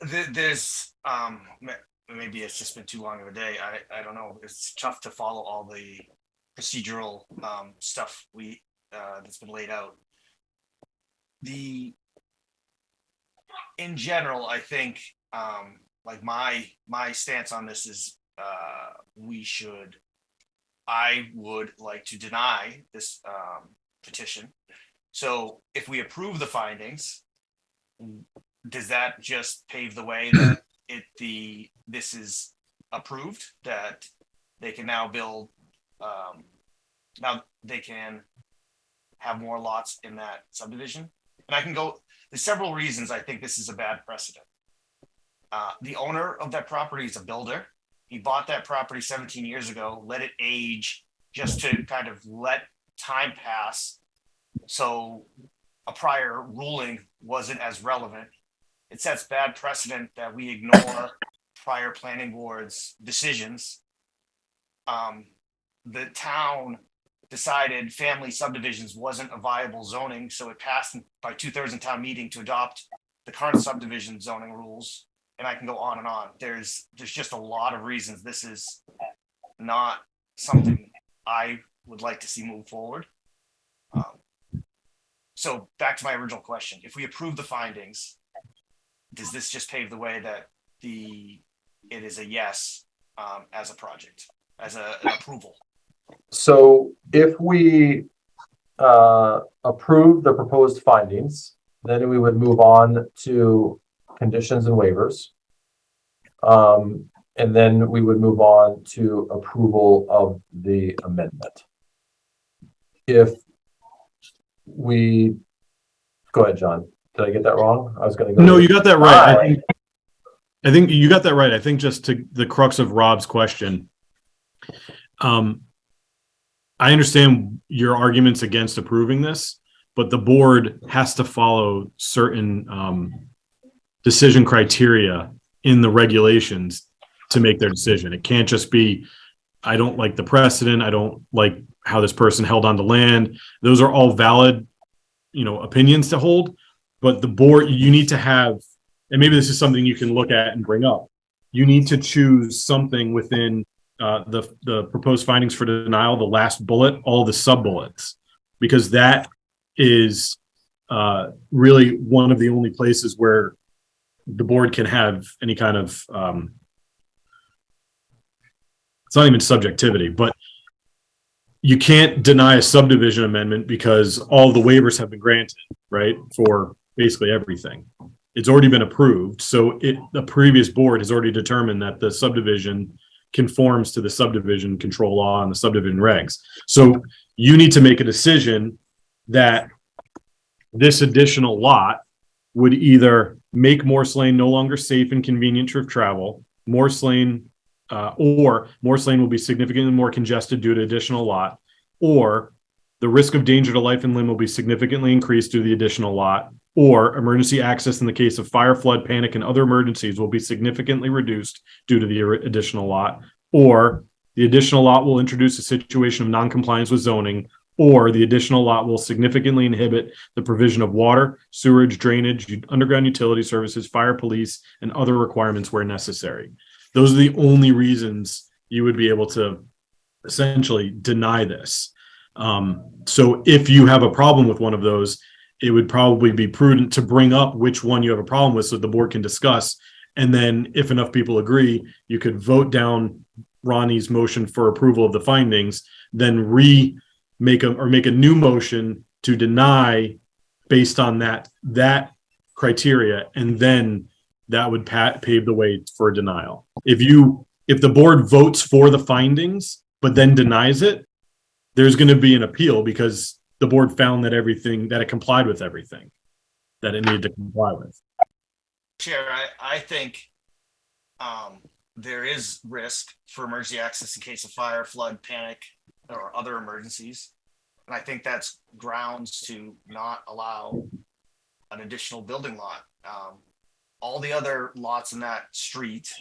there's maybe it's just been too long of a day. I don't know. It's tough to follow all the procedural stuff that's been laid out. In general, I think like my stance on this is I would like to deny this petition. So if we approve the findings, does that just pave the way that this is approved, that they can now build, now they can have more lots in that subdivision? And I can go, there's several reasons I think this is a bad precedent. The owner of that property is a builder. He bought that property 17 years ago, let it age just to kind of let time pass. So a prior ruling wasn't as relevant. It sets bad precedent that we ignore prior planning board's decisions. The town decided family subdivisions wasn't a viable zoning, so it passed by 2/3 in town meeting to adopt the current subdivision zoning rules. And I can go on and on. There's just a lot of reasons this is not something I would like to see move forward. So back to my original question: if we approve the findings, does this just pave the way that it is a yes as a project, as an approval? So if we approve the proposed findings, then we would move on to conditions and waivers. And then we would move on to approval of the amendment. If we go ahead, John. Did I get that wrong? I was going to go. No, you got that right. I think you got that right. I think just to the crux of Rob's question, I understand your arguments against approving this, but the board has to follow certain decision criteria in the regulations to make their decision. It can't just be, I don't like the precedent, I don't like how this person held on to land. Those are all valid, opinions to hold, but the board, you need to have, and maybe this is something you can look at and bring up. You need to choose something within the proposed findings for denial, the last bullet, all the sub bullets, because that is really one of the only places where the board can have any kind of, it's not even subjectivity, but you can't deny a subdivision amendment because all the waivers have been granted, right? For basically everything. It's already been approved. So the previous board has already determined that the subdivision conforms to the subdivision control law and the subdivision regs. So you need to make a decision that this additional lot would either make Morse Lane no longer safe and convenient for travel, Morse Lane, or Morse Lane will be significantly more congested due to additional lot, or the risk of danger to life and limb will be significantly increased due to the additional lot, or emergency access in the case of fire, flood, panic, and other emergencies will be significantly reduced due to the additional lot, or the additional lot will introduce a situation of non-compliance with zoning, or the additional lot will significantly inhibit the provision of water, sewerage, drainage, underground utility services, fire, police, and other requirements where necessary. Those are the only reasons you would be able to essentially deny this. So if you have a problem with one of those, it would probably be prudent to bring up which one you have a problem with so the board can discuss. And then if enough people agree, you could vote down Ronnie's motion for approval of the findings, then make a new motion to deny based on that criteria, and then that would pave the way for a denial. If the board votes for the findings but then denies it, there's going to be an appeal because the board found that it complied with everything that it needed to comply with. Chair, I think there is risk for emergency access in case of fire, flood, panic, or other emergencies. And I think that's grounds to not allow an additional building lot. All the other lots in that street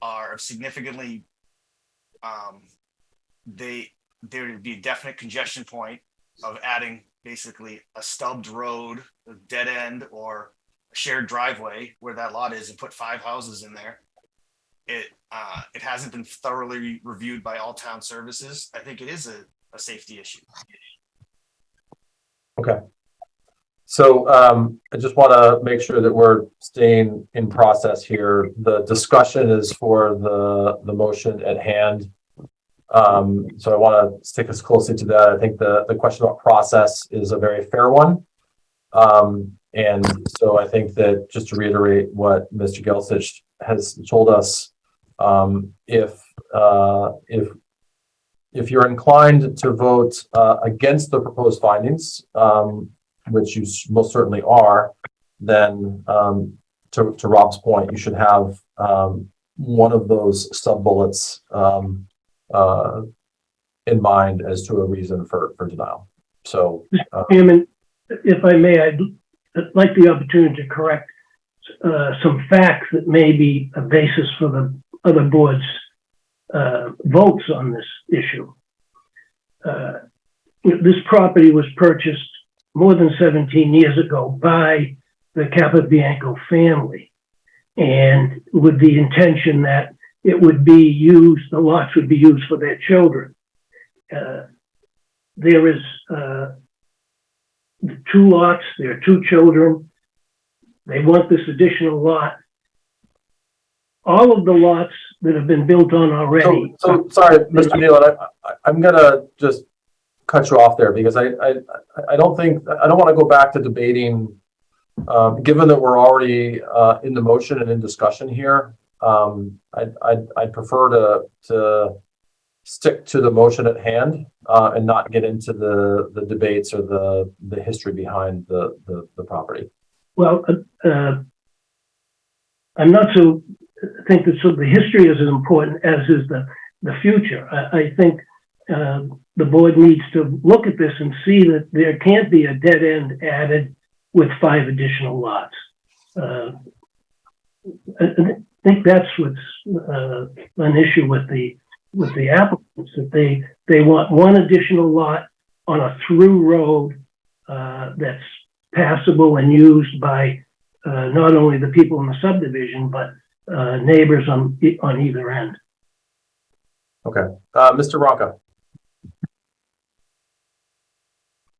are significantly, there would be a definite congestion point of adding basically a stubbed road, a dead end, or a shared driveway where that lot is, and put 5 houses in there. It hasn't been thoroughly reviewed by all town services. I think it is a safety issue. Okay. So I just want to make sure that we're staying in process here. The discussion is for the motion at hand. So I want to stick us closely to that. I think the question about process is a very fair one. And so I think that just to reiterate what Mr. Gelsich has told us, if you're inclined to vote against the proposed findings, which you most certainly are, then to Rob's point, you should have one of those sub bullets in mind as to a reason for denial. So, Chairman, if I may, I'd like the opportunity to correct some facts that may be a basis for the other board's votes on this issue. This property was purchased more than 17 years ago by the Capobianco family, and with the intention that it would be used, the lots would be used for their children. There is 2 lots, there are 2 children. They want this additional lot. All of the lots that have been built on already. So sorry, Mr. Nealon, I'm gonna just cut you off there because I don't want to go back to debating, given that we're already in the motion and in discussion here. I'd prefer to stick to the motion at hand and not get into the debates or the history behind the property. Well, I'm not so think that the history is as important as is the future. I think the board needs to look at this and see that there can't be a dead end added with 5 additional lots. I think that's what's an issue with the applicants, that they want one additional lot on a through road that's passable and used by not only the people in the subdivision, but neighbors on either end. Okay. Mr. Ronca.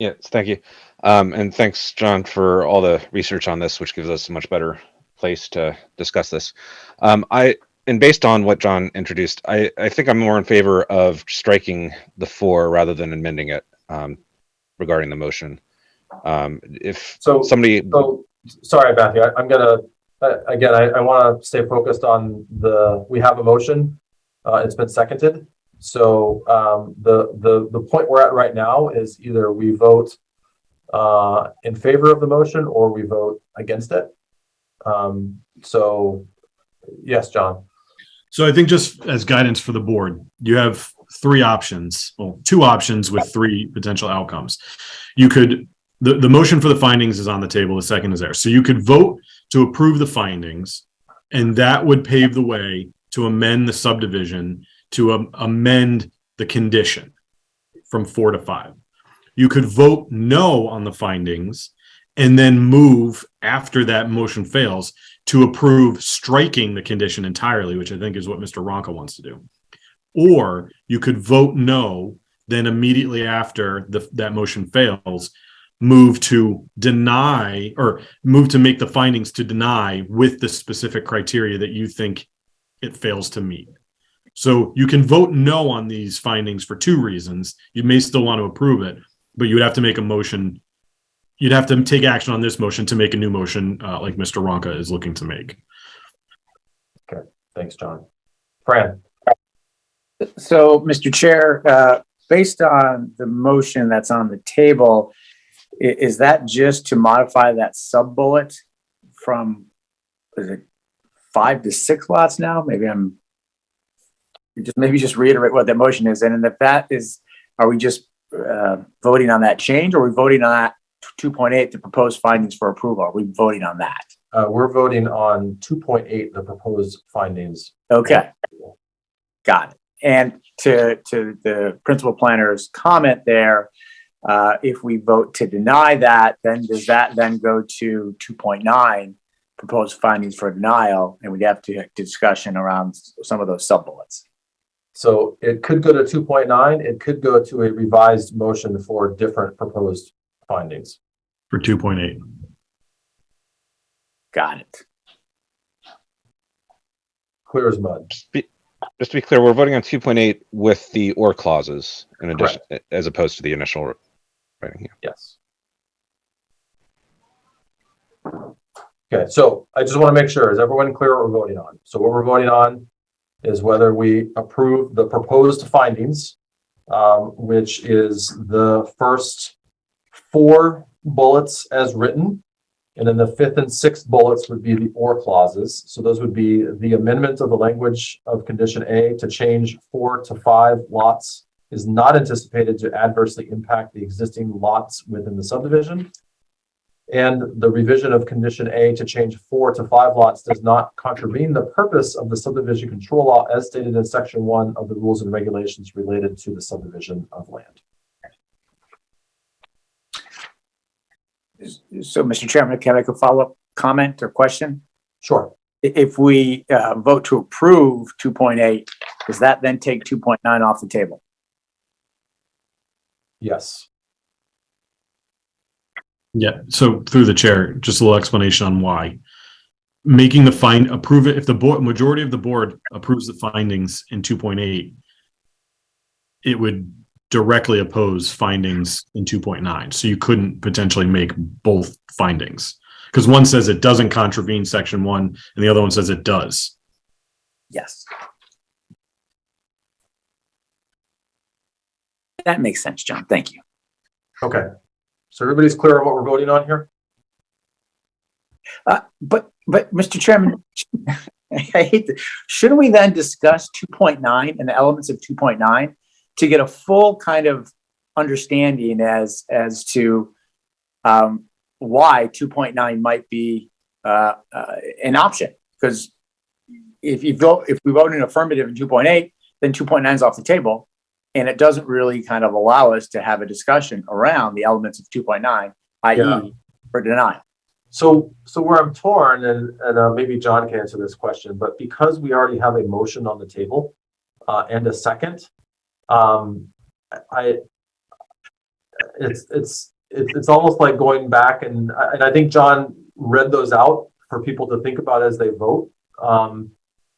Yes, thank you. And thanks, John, for all the research on this, which gives us a much better place to discuss this. And based on what John introduced, I think I'm more in favor of striking the 4 rather than amending it regarding the motion. If somebody... Sorry, Matthew, I'm gonna, again, I want to stay focused on we have a motion. It's been seconded. So the point we're at right now is either we vote in favor of the motion or we vote against it. So yes, John. So I think just as guidance for the board, you have 3 options, well, 2 options with 3 potential outcomes. You could, the motion for the findings is on the table, the second is there. So you could vote to approve the findings, and that would pave the way to amend the subdivision to amend the condition from 4 to 5. You could vote no on the findings and then move after that motion fails to approve striking the condition entirely, which I think is what Mr. Ronca wants to do. Or you could vote no, then immediately after that motion fails, move to deny or move to make the findings to deny with the specific criteria that you think it fails to meet. So you can vote no on these findings for 2 reasons. You may still want to approve it, but you would have to make a motion. You'd have to take action on this motion to make a new motion like Mr. Ronca is looking to make. Okay, thanks, John. Fran. So, Mr. Chair, based on the motion that's on the table, is that just to modify that sub-bullet from, is it 5 to 6 lots now? Maybe just reiterate what that motion is. And if that is, are we just voting on that change, or are we voting on that 2.8, the proposed findings for approval? Are we voting on that? We're voting on 2.8, the proposed findings. Okay. Got it. And to the principal planner's comment there, if we vote to deny that, then does that then go to 2.9, proposed findings for denial, and we'd have to have discussion around some of those sub-bullets? So it could go to 2.9. It could go to a revised motion for different proposed findings. For 2.8. Got it. Clear as mud. Just to be clear, we're voting on 2.8 with the or clauses in addition, as opposed to the initial writing here. Yes. Okay, so I just want to make sure, is everyone clear what we're voting on? So what we're voting on is whether we approve the proposed findings, which is the first 4 bullets as written, and then the 5th and 6th bullets would be the or clauses. So those would be the amendment of the language of condition A to change 4 to 5 lots is not anticipated to adversely impact the existing lots within the subdivision. And the revision of condition A to change 4 to 5 lots does not contravene the purpose of the subdivision control law as stated in section 1 of the rules and regulations related to the subdivision of land. So, Mr. Chairman, can I make a follow-up comment or question? Sure. If we vote to approve 2.8, does that then take 2.9 off the table? Yes. Yeah. So through the chair, just a little explanation on why. Making the approve it, if the majority of the board approves the findings in 2.8, it would directly oppose findings in 2.9. So you couldn't potentially make both findings because one says it doesn't contravene section 1 and the other one says it does. Yes. That makes sense, John. Thank you. Okay. So everybody's clear on what we're voting on here? But Mr. Chairman, I hate to, shouldn't we then discuss 2.9 and the elements of 2.9 to get a full kind of understanding as to why 2.9 might be an option? Because if we vote in affirmative in 2.8, then 2.9 is off the table. And it doesn't really kind of allow us to have a discussion around the elements of 2.9, i.e. for denial. So where I'm torn, and maybe John can answer this question, but because we already have a motion on the table and a second, it's it's almost like going back and I think John read those out for people to think about as they vote.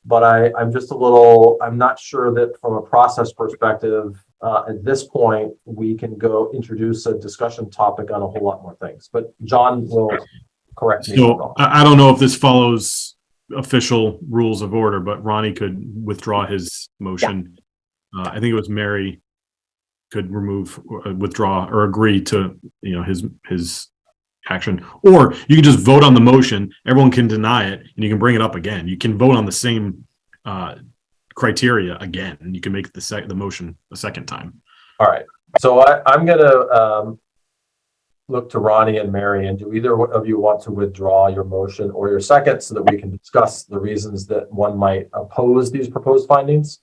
But I'm just I'm not sure that from a process perspective, at this point, we can go introduce a discussion topic on a whole lot more things. But John will correct me. So I don't know if this follows official rules of order, but Ronnie could withdraw his motion. I think it was Mary could withdraw or agree to, his action, or you can just vote on the motion. Everyone can deny it and you can bring it up again. You can vote on the same criteria again, and you can make the motion a second time. All right. So I'm gonna look to Ronnie and Mary, and do either of you want to withdraw your motion or your second so that we can discuss the reasons that one might oppose these proposed findings?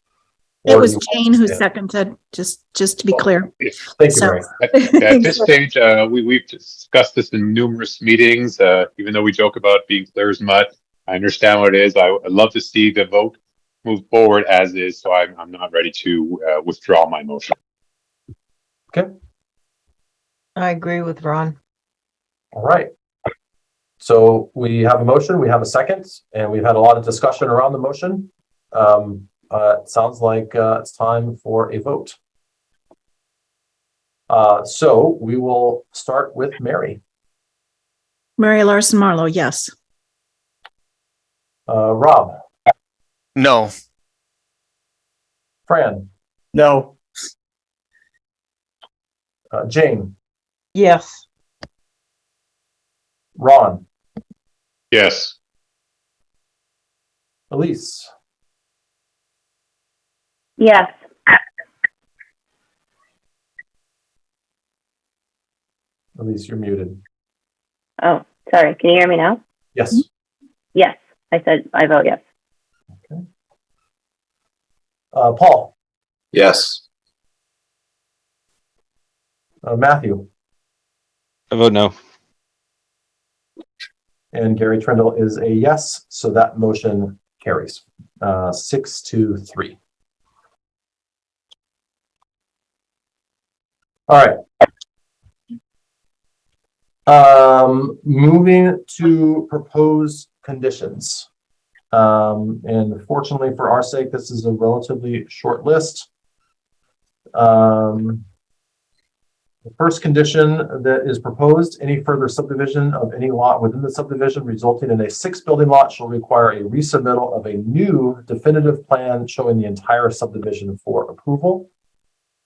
It was Jane who seconded, just to be clear. Thank you, Mary. At this stage, we've discussed this in numerous meetings, even though we joke about being clear as mud. I understand what it is. I'd love to see the vote move forward as is, so I'm not ready to withdraw my motion. Okay. I agree with Ron. All right. So we have a motion, we have a second, and we've had a lot of discussion around the motion. It sounds like it's time for a vote. So we will start with Mary. Mary Larson Marlowe, yes. Rob. No. Fran. No. Jane. Yes. Ron. Yes. Elise. Yes. Elise, you're muted. Oh, sorry. Can you hear me now? Yes. Yes. I said I vote yes. Okay. Paul. Yes. Matthew. I vote no. And Gary Trendle is a yes, so that motion carries 6-3. All right. Moving to proposed conditions. And fortunately for our sake, this is a relatively short list. The first condition that is proposed, any further subdivision of any lot within the subdivision resulting in a 6-building lot shall require a resubmittal of a new definitive plan showing the entire subdivision for approval.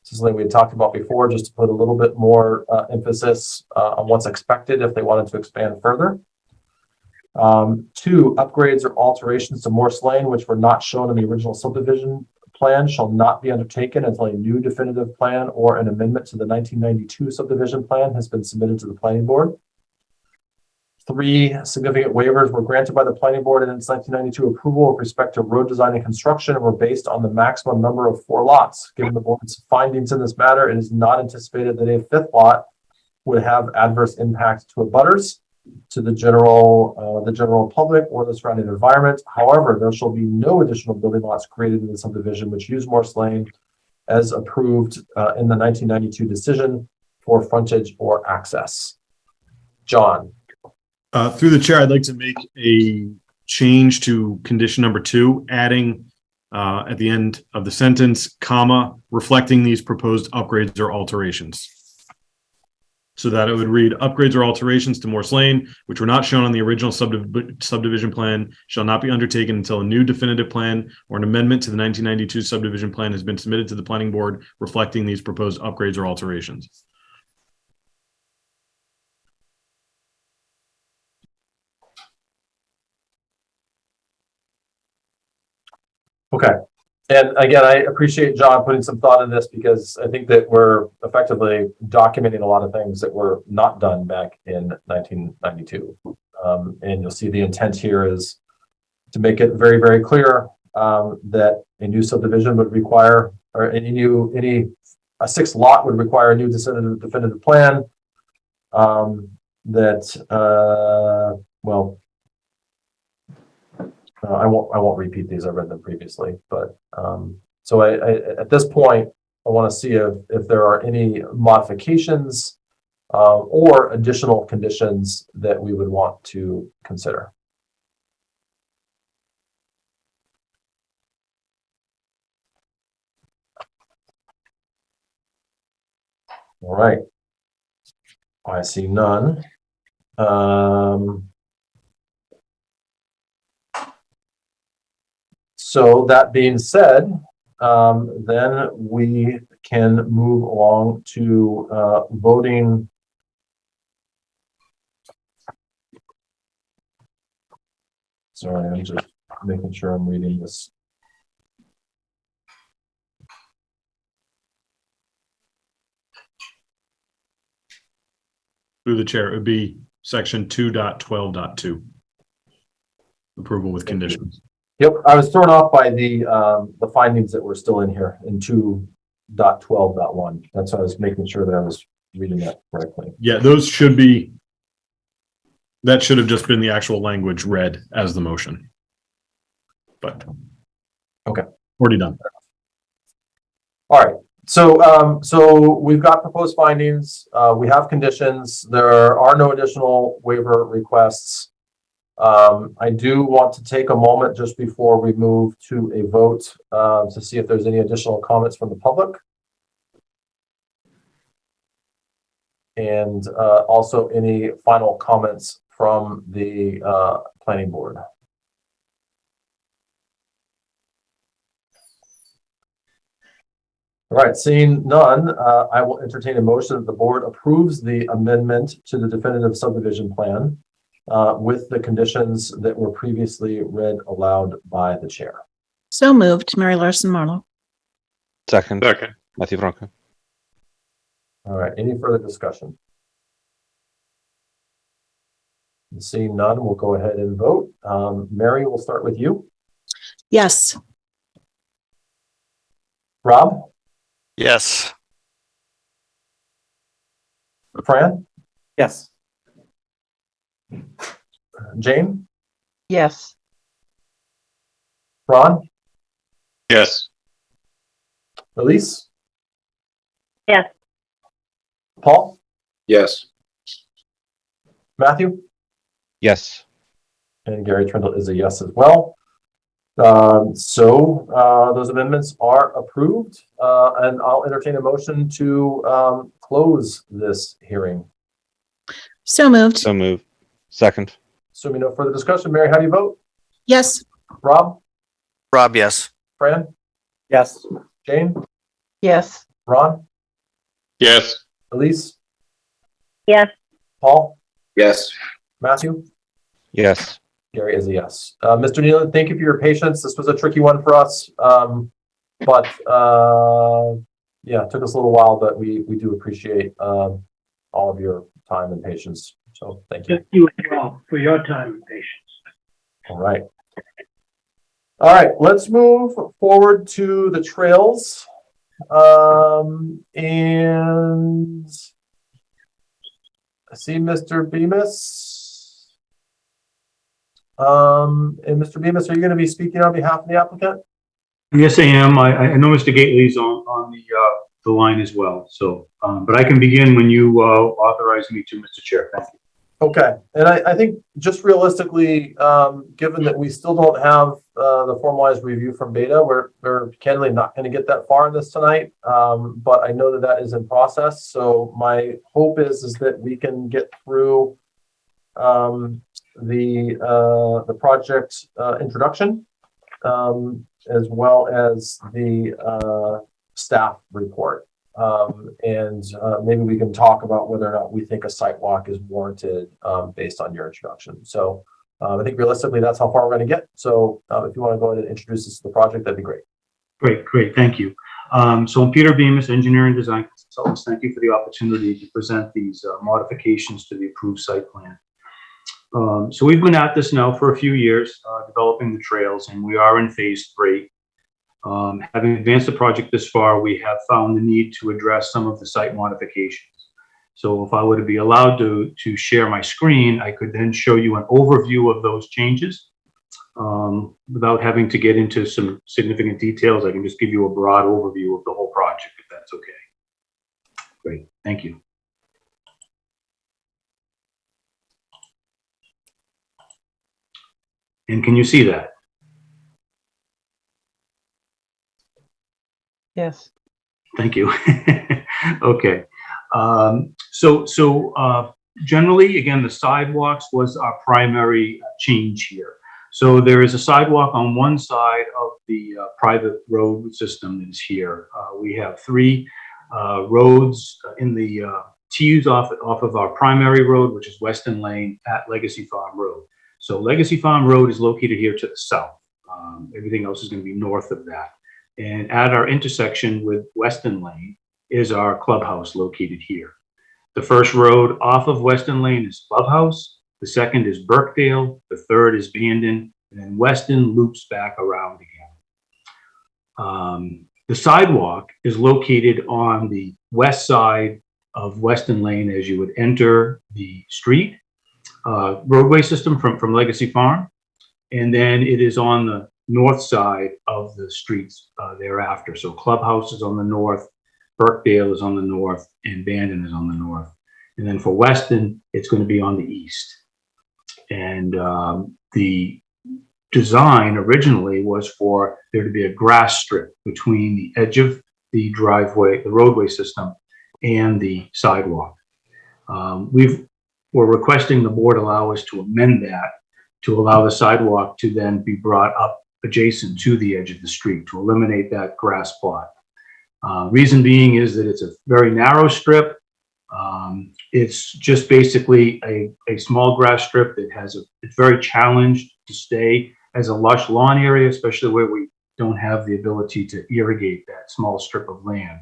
This is something we had talked about before, just to put a little bit more emphasis on what's expected if they wanted to expand further. 2, upgrades or alterations to Morse Lane, which were not shown in the original subdivision plan, shall not be undertaken until a new definitive plan or an amendment to the 1992 subdivision plan has been submitted to the planning board. 3, significant waivers were granted by the planning board in its 1992 approval with respect to road design and construction and were based on the maximum number of 4 lots. Given the board's findings in this matter, it is not anticipated that a 5th lot would have adverse impact to abutters, to the general public or the surrounding environment. However, there shall be no additional building lots created in the subdivision which use Morse Lane as approved in the 1992 decision for frontage or access. John. Through the chair, I'd like to make a change to condition number 2, adding at the end of the sentence, comma, reflecting these proposed upgrades or alterations. So that it would read, upgrades or alterations to Morse Lane, which were not shown on the original subdivision plan, shall not be undertaken until a new definitive plan or an amendment to the 1992 subdivision plan has been submitted to the planning board reflecting these proposed upgrades or alterations. Okay. And again, I appreciate John putting some thought in this because I think that we're effectively documenting a lot of things that were not done back in 1992. And you'll see the intent here is to make it very, very clear that a new subdivision would require, or a 6th lot would require a new definitive plan. I won't repeat these. I read them previously, but so I at this point I want to see if there are any modifications or additional conditions that we would want to consider. All right. I see none. So that being said, then we can move along to voting. Sorry, I'm just making sure I'm reading this. Through the chair, it would be section 2.12.2. Approval with conditions. Yep, I was thrown off by the findings that were still in here in 2.12.1. That's why I was making sure that I was reading that correctly. Yeah, those should be, that should have just been the actual language read as the motion. But okay, already done. All right. So we've got proposed findings. We have conditions. There are no additional waiver requests. I do want to take a moment just before we move to a vote to see if there's any additional comments from the public. And also any final comments from the planning board. All right, seeing none, I will entertain a motion that the board approves the amendment to the definitive subdivision plan with the conditions that were previously read aloud by the chair. So moved, Mary Larson Marlowe. Second. Matthew Franco. All right, any further discussion? Seeing none, we'll go ahead and vote. Mary, we'll start with you. Yes. Rob? Yes. Fran? Yes. Jane? Yes. Ron? Yes. Elise? Yes. Paul? Yes. Matthew? Yes. And Gary Trindle is a yes as well. So those amendments are approved, and I'll entertain a motion to close this hearing. So moved. So moved. Second. Assuming no further discussion, Mary, how do you vote? Yes. Rob? Rob, yes. Fran? Yes. Jane? Yes. Ron? Yes. Elise? Yes. Paul? Yes. Matthew? Yes. Gary is a yes. Mr. Nealon, thank you for your patience. This was a tricky one for us. But yeah, it took us a little while, but we do appreciate all of your time and patience. So thank you. Thank you as well for your time and patience. All right. All right, let's move forward to the trails. And I see Mr. Bemis. And Mr. Bemis, are you going to be speaking on behalf of the applicant? Yes, I am. I know Mr. Gately's on the line as well. So, but I can begin when you authorize me to, Mr. Chair. Thank you. Okay, and I think just realistically, given that we still don't have the formalized review from Beta, we're candidly not going to get that far in this tonight. But I know that is in process. So my hope is that we can get through the project introduction, as well as the staff report. And maybe we can talk about whether or not we think a site walk is warranted based on your introduction. So I think realistically, that's how far we're going to get. So if you want to go ahead and introduce us to the project, that'd be great. Great. Thank you. So I'm Peter Bemis, Engineering Design Consultants. Thank you for the opportunity to present these modifications to the approved site plan. So we've been at this now for a few years, developing the trails, and we are in phase 3. Having advanced the project this far, we have found the need to address some of the site modifications. So if I were to be allowed to share my screen, I could then show you an overview of those changes. Without having to get into some significant details, I can just give you a broad overview of the whole project, if that's okay. Great, thank you. And can you see that? Yes. Thank you. Okay. Generally, again, the sidewalks was our primary change here. So there is a sidewalk on one side of the private road system that is here. We have 3 roads in the T's off of our primary road, which is Weston Lane at Legacy Farm Road. So Legacy Farm Road is located here to the south. Everything else is going to be north of that. And at our intersection with Weston Lane is our clubhouse located here. The first road off of Weston Lane is Clubhouse. The second is Birkdale. The third is Bandon. And then Weston loops back around again. The sidewalk is located on the west side of Weston Lane as you would enter the street roadway system from Legacy Farm. And then it is on the north side of the streets thereafter. So Clubhouse is on the north, Birkdale is on the north, and Bandon is on the north. And then for Weston, it's going to be on the east. And the design originally was for there to be a grass strip between the edge of the driveway, the roadway system, and the sidewalk. We're requesting the board allow us to amend that to allow the sidewalk to then be brought up adjacent to the edge of the street to eliminate that grass plot. Reason being is that it's a very narrow strip. It's just basically a small grass strip that it's very challenged to stay as a lush lawn area, especially where we don't have the ability to irrigate that small strip of land.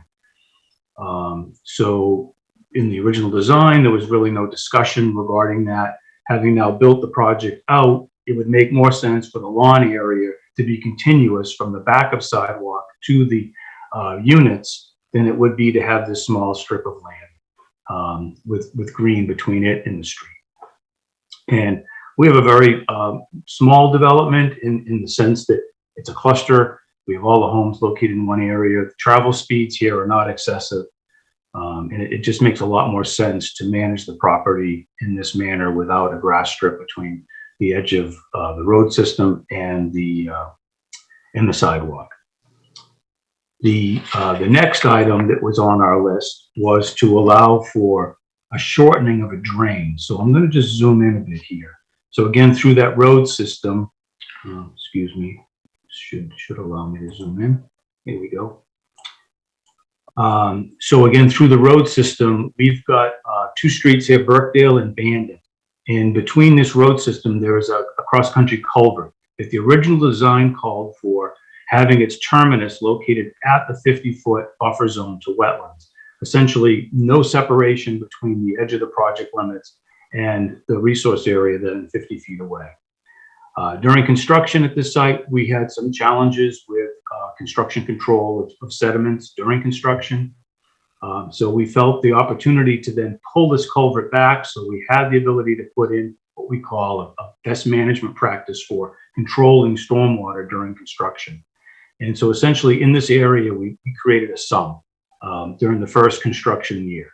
So in the original design, there was really no discussion regarding that. Having now built the project out, it would make more sense for the lawn area to be continuous from the back of sidewalk to the units than it would be to have this small strip of land with green between it and the street. And we have a very small development in the sense that it's a cluster. We have all the homes located in one area. The travel speeds here are not excessive. And it just makes a lot more sense to manage the property in this manner without a grass strip between the edge of the road system and the sidewalk. The next item that was on our list was to allow for a shortening of a drain. So I'm going to just zoom in a bit here. So again, through that road system, excuse me, should allow me to zoom in. Here we go. So again, through the road system, we've got 2 streets here, Birkdale and Bandon. And between this road system, there is a cross-country culvert that the original design called for having its terminus located at the 50-foot buffer zone to wetlands. Essentially, no separation between the edge of the project limits and the resource area then 50 feet away. During construction at this site, we had some challenges with construction control of sediments during construction. So we felt the opportunity to then pull this culvert back so we had the ability to put in what we call a best management practice for controlling stormwater during construction. And so essentially in this area, we created a sump during the first construction year.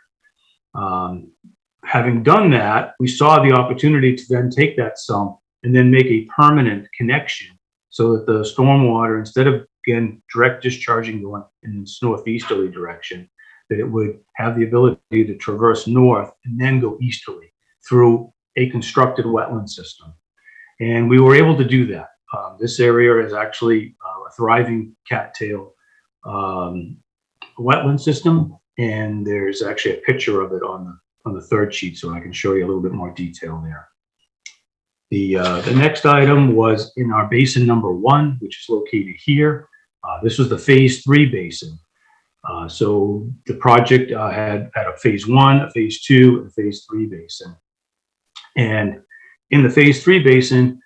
Having done that, we saw the opportunity to then take that sump and then make a permanent connection so that the stormwater, instead of again direct discharging going in this northeasterly direction, that it would have the ability to traverse north and then go easterly through a constructed wetland system. And we were able to do that. This area is actually a thriving cattail wetland system, and there's actually a picture of it on the third sheet, so I can show you a little bit more detail there. The next item was in our basin number 1, which is located here. This was the phase 3 basin. So the project had a phase 1, a phase 2, and a phase 3 basin. And in the phase 3 basin,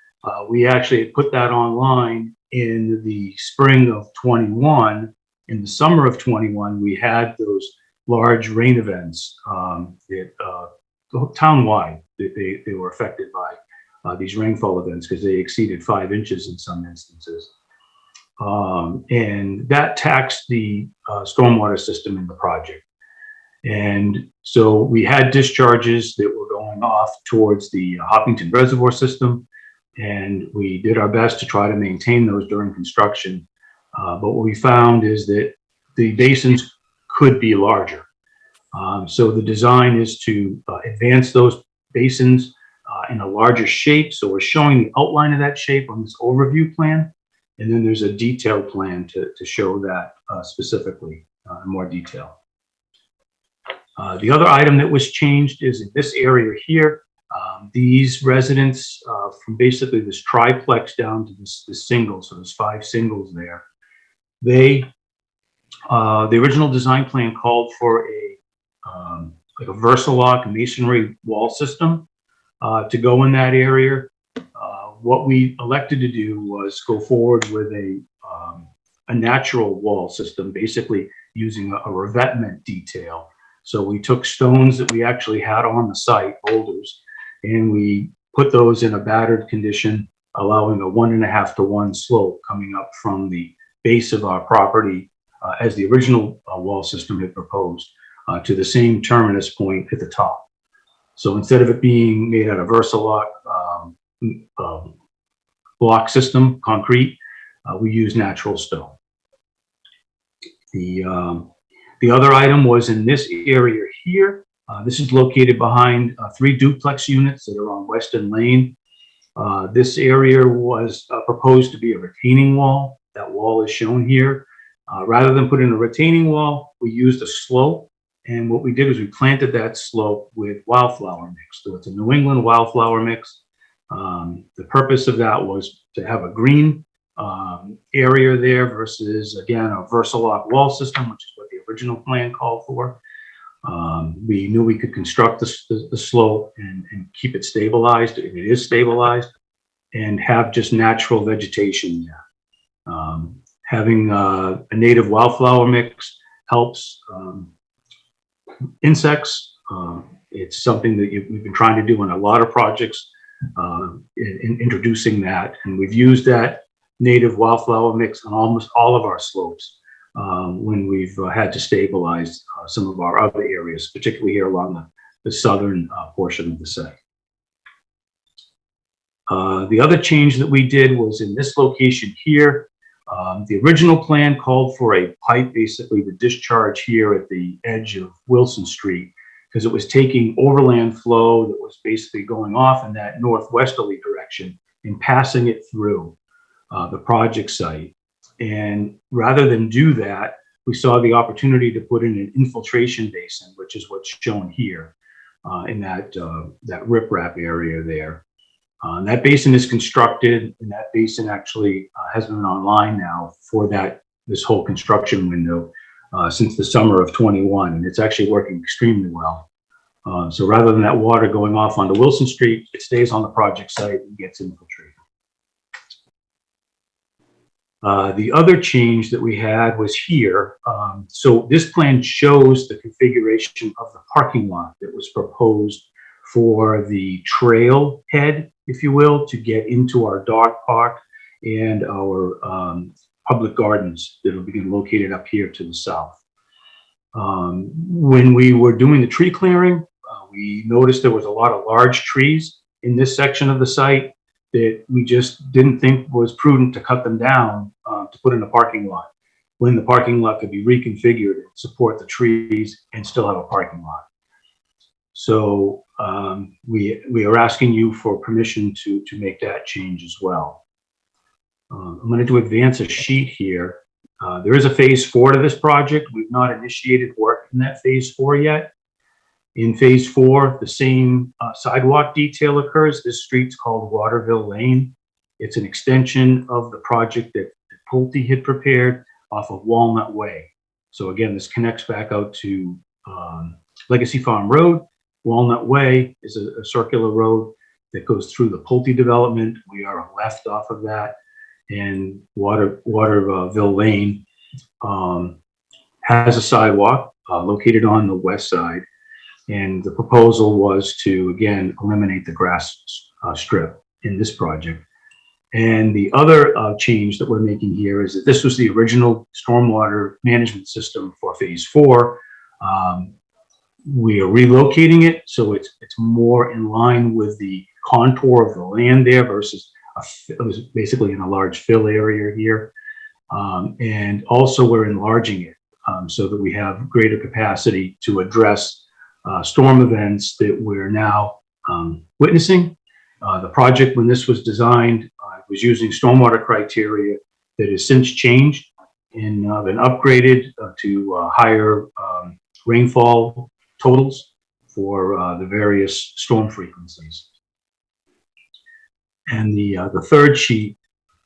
we actually put that online in the spring of 21. In the summer of 21, we had those large rain events that town-wide they were affected by these rainfall events because they exceeded 5 inches in some instances. And that taxed the stormwater system in the project. And so we had discharges that were going off towards the Hopkinton Reservoir system. and we did our best to try to maintain those during construction. But what we found is that the basins could be larger. So the design is to advance those basins in a larger shape. So we're showing the outline of that shape on this overview plan. And then there's a detailed plan to show that specifically in more detail. The other item that was changed is in this area here. These residents from basically this triplex down to this single, so there's 5 singles there. The original design plan called for like a Versalock masonry wall system to go in that area. What we elected to do was go forward with a natural wall system, basically using a revetment detail. So we took stones that we actually had on the site, boulders, and we put those in a battered condition, allowing a 1.5 to 1 slope coming up from the base of our property as the original wall system had proposed to the same terminus point at the top. So instead of it being made out of Versalock block system, concrete, we use natural stone. The other item was in this area here. This is located behind 3 duplex units that are on Weston Lane. This area was proposed to be a retaining wall. That wall is shown here. Rather than put in a retaining wall, we used a slope. And what we did is we planted that slope with wildflower mix. So it's a New England wildflower mix. The purpose of that was to have a green area there versus, again, a Versalock wall system, which is what the original plan called for. We knew we could construct the slope and keep it stabilized, and it is stabilized, and have just natural vegetation there. Having a native wildflower mix helps insects. It's something that we've been trying to do in a lot of projects, in introducing that, and we've used that native wildflower mix on almost all of our slopes when we've had to stabilize some of our other areas, particularly here along the southern portion of the site. The other change that we did was in this location here. The original plan called for a pipe, basically the discharge here at the edge of Wilson Street, because it was taking overland flow that was basically going off in that northwesterly direction and passing it through the project site. And rather than do that, we saw the opportunity to put in an infiltration basin, which is what's shown here in that riprap area there. That basin is constructed, and that basin actually has been online now for this whole construction window since the summer of 21, and it's actually working extremely well. So rather than that water going off onto Wilson Street, it stays on the project site and gets infiltrated. The other change that we had was here. So this plan shows the configuration of the parking lot that was proposed for the trail head, if you will, to get into our dog park and our public gardens that will be located up here to the south. When we were doing the tree clearing, we noticed there was a lot of large trees in this section of the site that we just didn't think was prudent to cut them down to put in a parking lot, when the parking lot could be reconfigured and support the trees and still have a parking lot. So we are asking you for permission to make that change as well. I'm going to advance a sheet here. There is a phase 4 to this project. We've not initiated work in that phase 4 yet. In phase 4, the same sidewalk detail occurs. This street's called Waterville Lane. It's an extension of the project that Pulte had prepared off of Walnut Way. So again, this connects back out to Legacy Farm Road. Walnut Way is a circular road that goes through the Pulte development. We are left off of that, and Waterville Lane has a sidewalk located on the west side. And the proposal was to, again, eliminate the grass strip in this project. And the other change that we're making here is that this was the original stormwater management system for phase 4. We are relocating it, so it's more in line with the contour of the land there versus it was basically in a large fill area here. And also we're enlarging it so that we have greater capacity to address storm events that we're now witnessing. The project, when this was designed, was using stormwater criteria that has since changed and been upgraded to higher rainfall totals for the various storm frequencies. And the third sheet,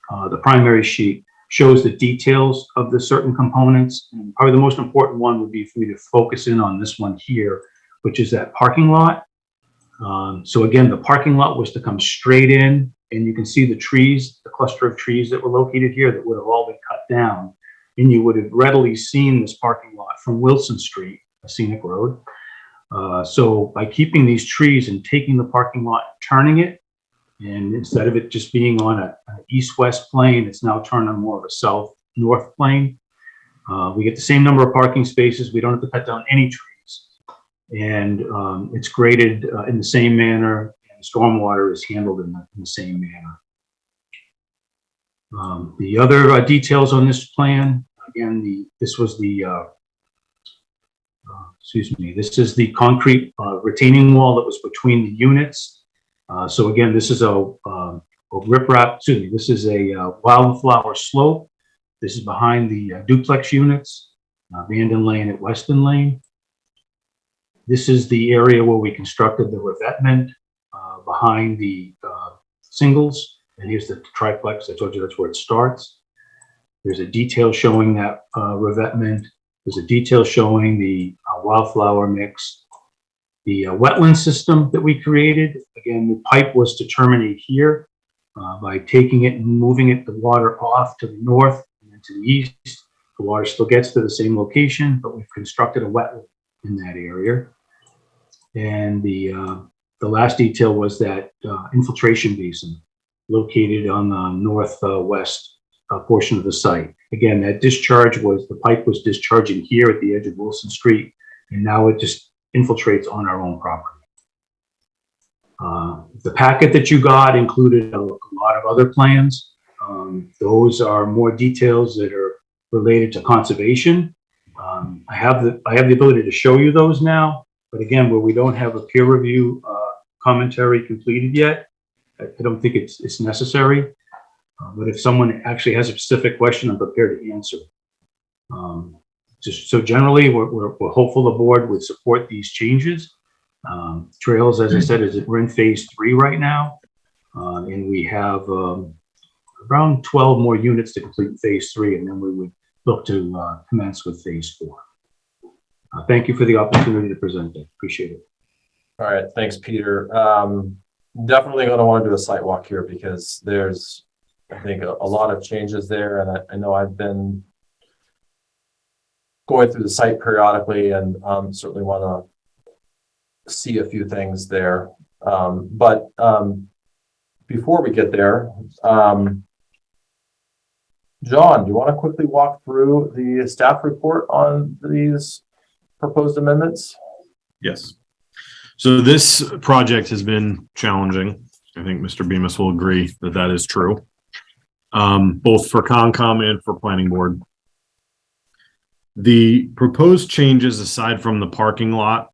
the primary sheet, shows the details of the certain components. And probably the most important one would be for me to focus in on this one here, which is that parking lot. So again, the parking lot was to come straight in, and you can see the trees, the cluster of trees that were located here that would have all been cut down. And you would have readily seen this parking lot from Wilson Street, a scenic road. So by keeping these trees and taking the parking lot and turning it, and instead of it just being on an east-west plane, it's now turned on more of a south-north plane. We get the same number of parking spaces. We don't have to cut down any trees. And it's graded in the same manner, and stormwater is handled in the same manner. The other details on this plan, again, this is the concrete retaining wall that was between the units. So again, this is a riprap, this is a wildflower slope. This is behind the duplex units, Vanden Lane at Weston Lane. This is the area where we constructed the revetment behind the singles. And here's the triplex. I told you that's where it starts. There's a detail showing that revetment. There's a detail showing the wildflower mix. The wetland system that we created, again, the pipe was to terminate here by taking it and moving it, the water off to the north and then to the east. The water still gets to the same location, but we've constructed a wetland in that area. And the last detail was that infiltration basin located on the northwest portion of the site. Again, that discharge the pipe was discharging here at the edge of Wilson Street, and now it just infiltrates on our own property. The packet that you got included a lot of other plans. Those are more details that are related to conservation. I have the ability to show you those now, but again, where we don't have a peer review commentary completed yet, I don't think it's necessary. But if someone actually has a specific question, I'm prepared to answer. So generally, we're hopeful the board would support these changes. Trails, as I said, we're in phase 3 right now, and we have around 12 more units to complete phase 3, and then we would look to commence with phase 4. Thank you for the opportunity to present it. Appreciate it. All right, thanks, Peter. Definitely going to want to do a site walk here because there's, I think, a lot of changes there, and I know I've been going through the site periodically and certainly want to see a few things there. But before we get there, John, do you want to quickly walk through the staff report on these proposed amendments? Yes. So this project has been challenging. I think Mr. Bemis will agree that that is true, both for Concom and for Planning Board. The proposed changes, aside from the parking lot,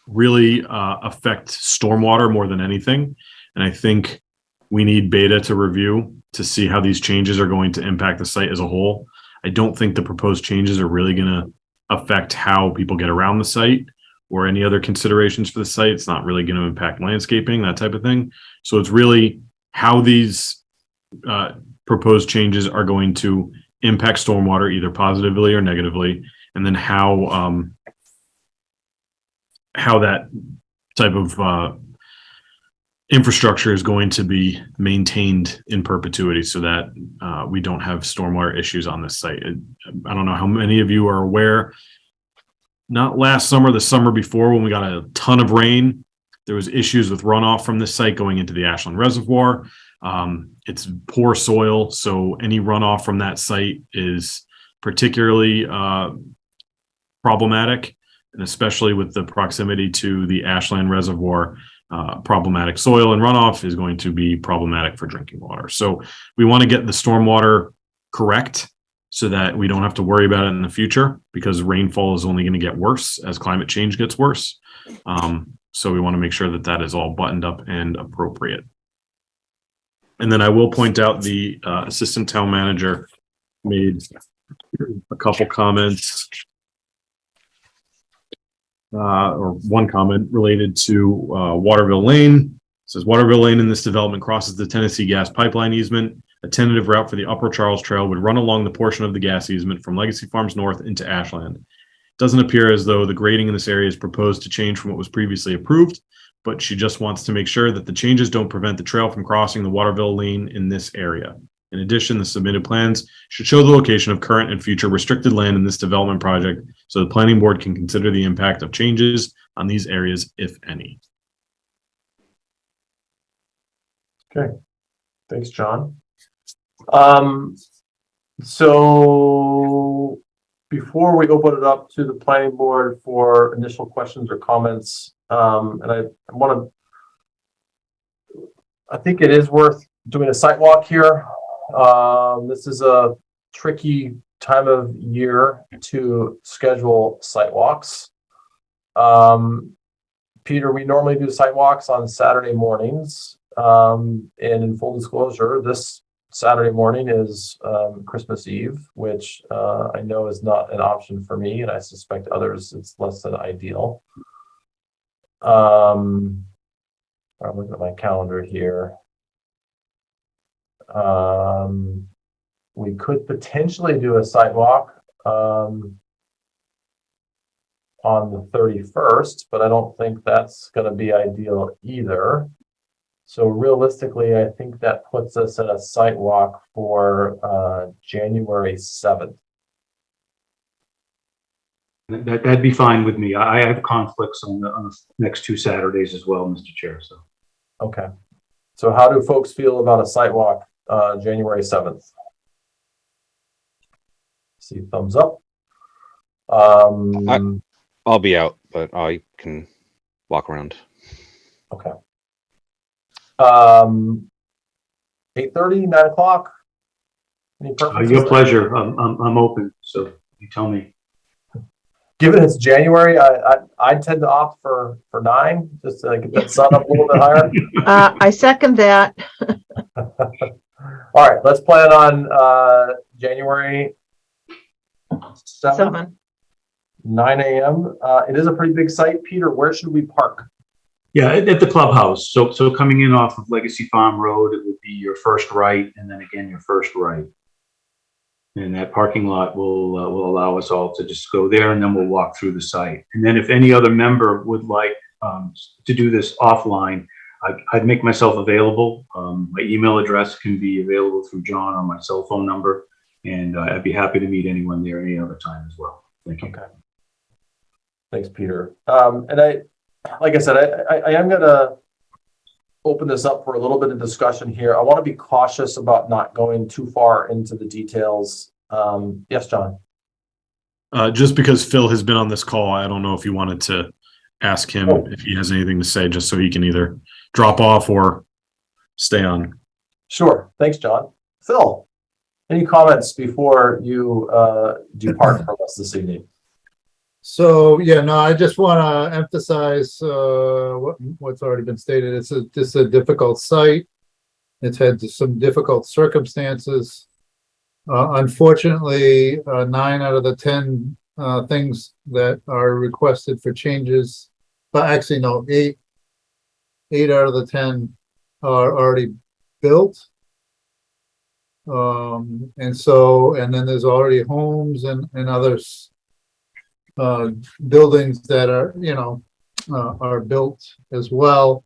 really affect stormwater more than anything. And I think we need beta to review to see how these changes are going to impact the site as a whole. I don't think the proposed changes are really going to affect how people get around the site or any other considerations for the site. It's not really going to impact landscaping, that type of thing. So it's really how these proposed changes are going to impact stormwater, either positively or negatively, and then how that type of infrastructure is going to be maintained in perpetuity so that we don't have stormwater issues on this site. I don't know how many of you are aware, not last summer, the summer before, when we got a ton of rain, there was issues with runoff from this site going into the Ashland Reservoir. It's poor soil, so any runoff from that site is particularly problematic, and especially with the proximity to the Ashland Reservoir. problematic soil and runoff is going to be problematic for drinking water. So we want to get the stormwater correct so that we don't have to worry about it in the future, because rainfall is only going to get worse as climate change gets worse. So we want to make sure that that is all buttoned up and appropriate. And then I will point out the assistant town manager made a couple comments, or one comment related to Waterville Lane. It says Waterville Lane in this development crosses the Tennessee gas pipeline easement. A tentative route for the Upper Charles Trail would run along the portion of the gas easement from Legacy Farms North into Ashland. It doesn't appear as though the grading in this area is proposed to change from what was previously approved, but she just wants to make sure that the changes don't prevent the trail from crossing the Waterville Lane in this area. In addition, the submitted plans should show the location of current and future restricted land in this development project so the planning board can consider the impact of changes on these areas, if any. Okay, thanks, John. So before we open it up to the planning board for initial questions or comments, and I think it is worth doing a site walk here. This is a tricky time of year to schedule site walks. Peter, we normally do site walks on Saturday mornings. And in full disclosure, this Saturday morning is Christmas Eve, which I know is not an option for me, and I suspect others it's less than ideal. I'm looking at my calendar here. We could potentially do a sidewalk on the 31st, but I don't think that's going to be ideal either. So realistically, I think that puts us at a site walk for January 7th. That'd be fine with me. I have conflicts on the next two Saturdays as well, Mr. Chair. So. Okay. So how do folks feel about a site walk January 7th? See thumbs up. I'll be out, but I can walk around. Okay. 8:30, 9 o'clock. Your pleasure. I'm open, so you tell me. Given it's January, I tend to opt for 9, just to get that sun up a little bit higher. I second that. All right, let's plan on January 7th, 9 a.m. It is a pretty big site. Peter, where should we park? Yeah, at the clubhouse. So coming in off of Legacy Farm Road, it would be your first right, and then again your first right. And that parking lot will allow us all to just go there, and then we'll walk through the site. And then if any other member would like to do this offline, I'd make myself available. My email address can be available through John on my cell phone number, and I'd be happy to meet anyone there any other time as well. Thank you. Okay. Thanks, Peter. And like I said, I am going to open this up for a little bit of discussion here. I want to be cautious about not going too far into the details. Yes, John. Just because Phil has been on this call, I don't know if you wanted to ask him if he has anything to say, just so he can either drop off or stay on. Sure. Thanks, John. Phil, any comments before you depart from us this evening? So yeah, no, I just want to emphasize what's already been stated. This is a difficult site. It's had some difficult circumstances. Unfortunately, 9 out of the 10 things that are requested for changes, but actually no, 8 out of the 10 are already built. And then there's already homes and others. Buildings that are built as well.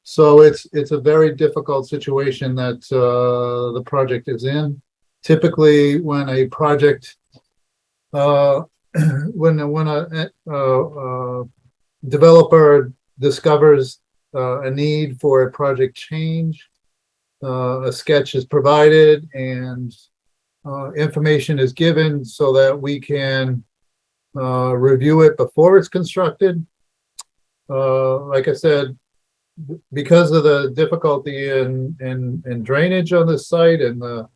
So it's a very difficult situation that the project is in. Typically, when a project, when a developer discovers a need for a project change, a sketch is provided and information is given so that we can review it before it's constructed. Like I said, because of the difficulty in drainage on this site and the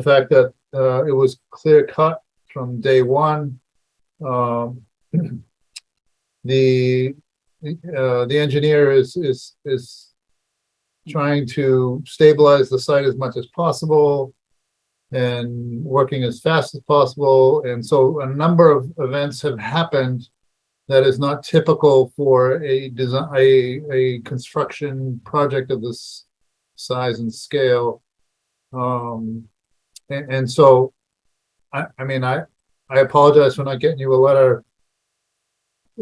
fact that it was clear cut from day one, the engineer is trying to stabilize the site as much as possible and working as fast as possible. And so a number of events have happened that is not typical for a design, a construction project of this size and scale. And so, I mean, I apologize for not getting you a letter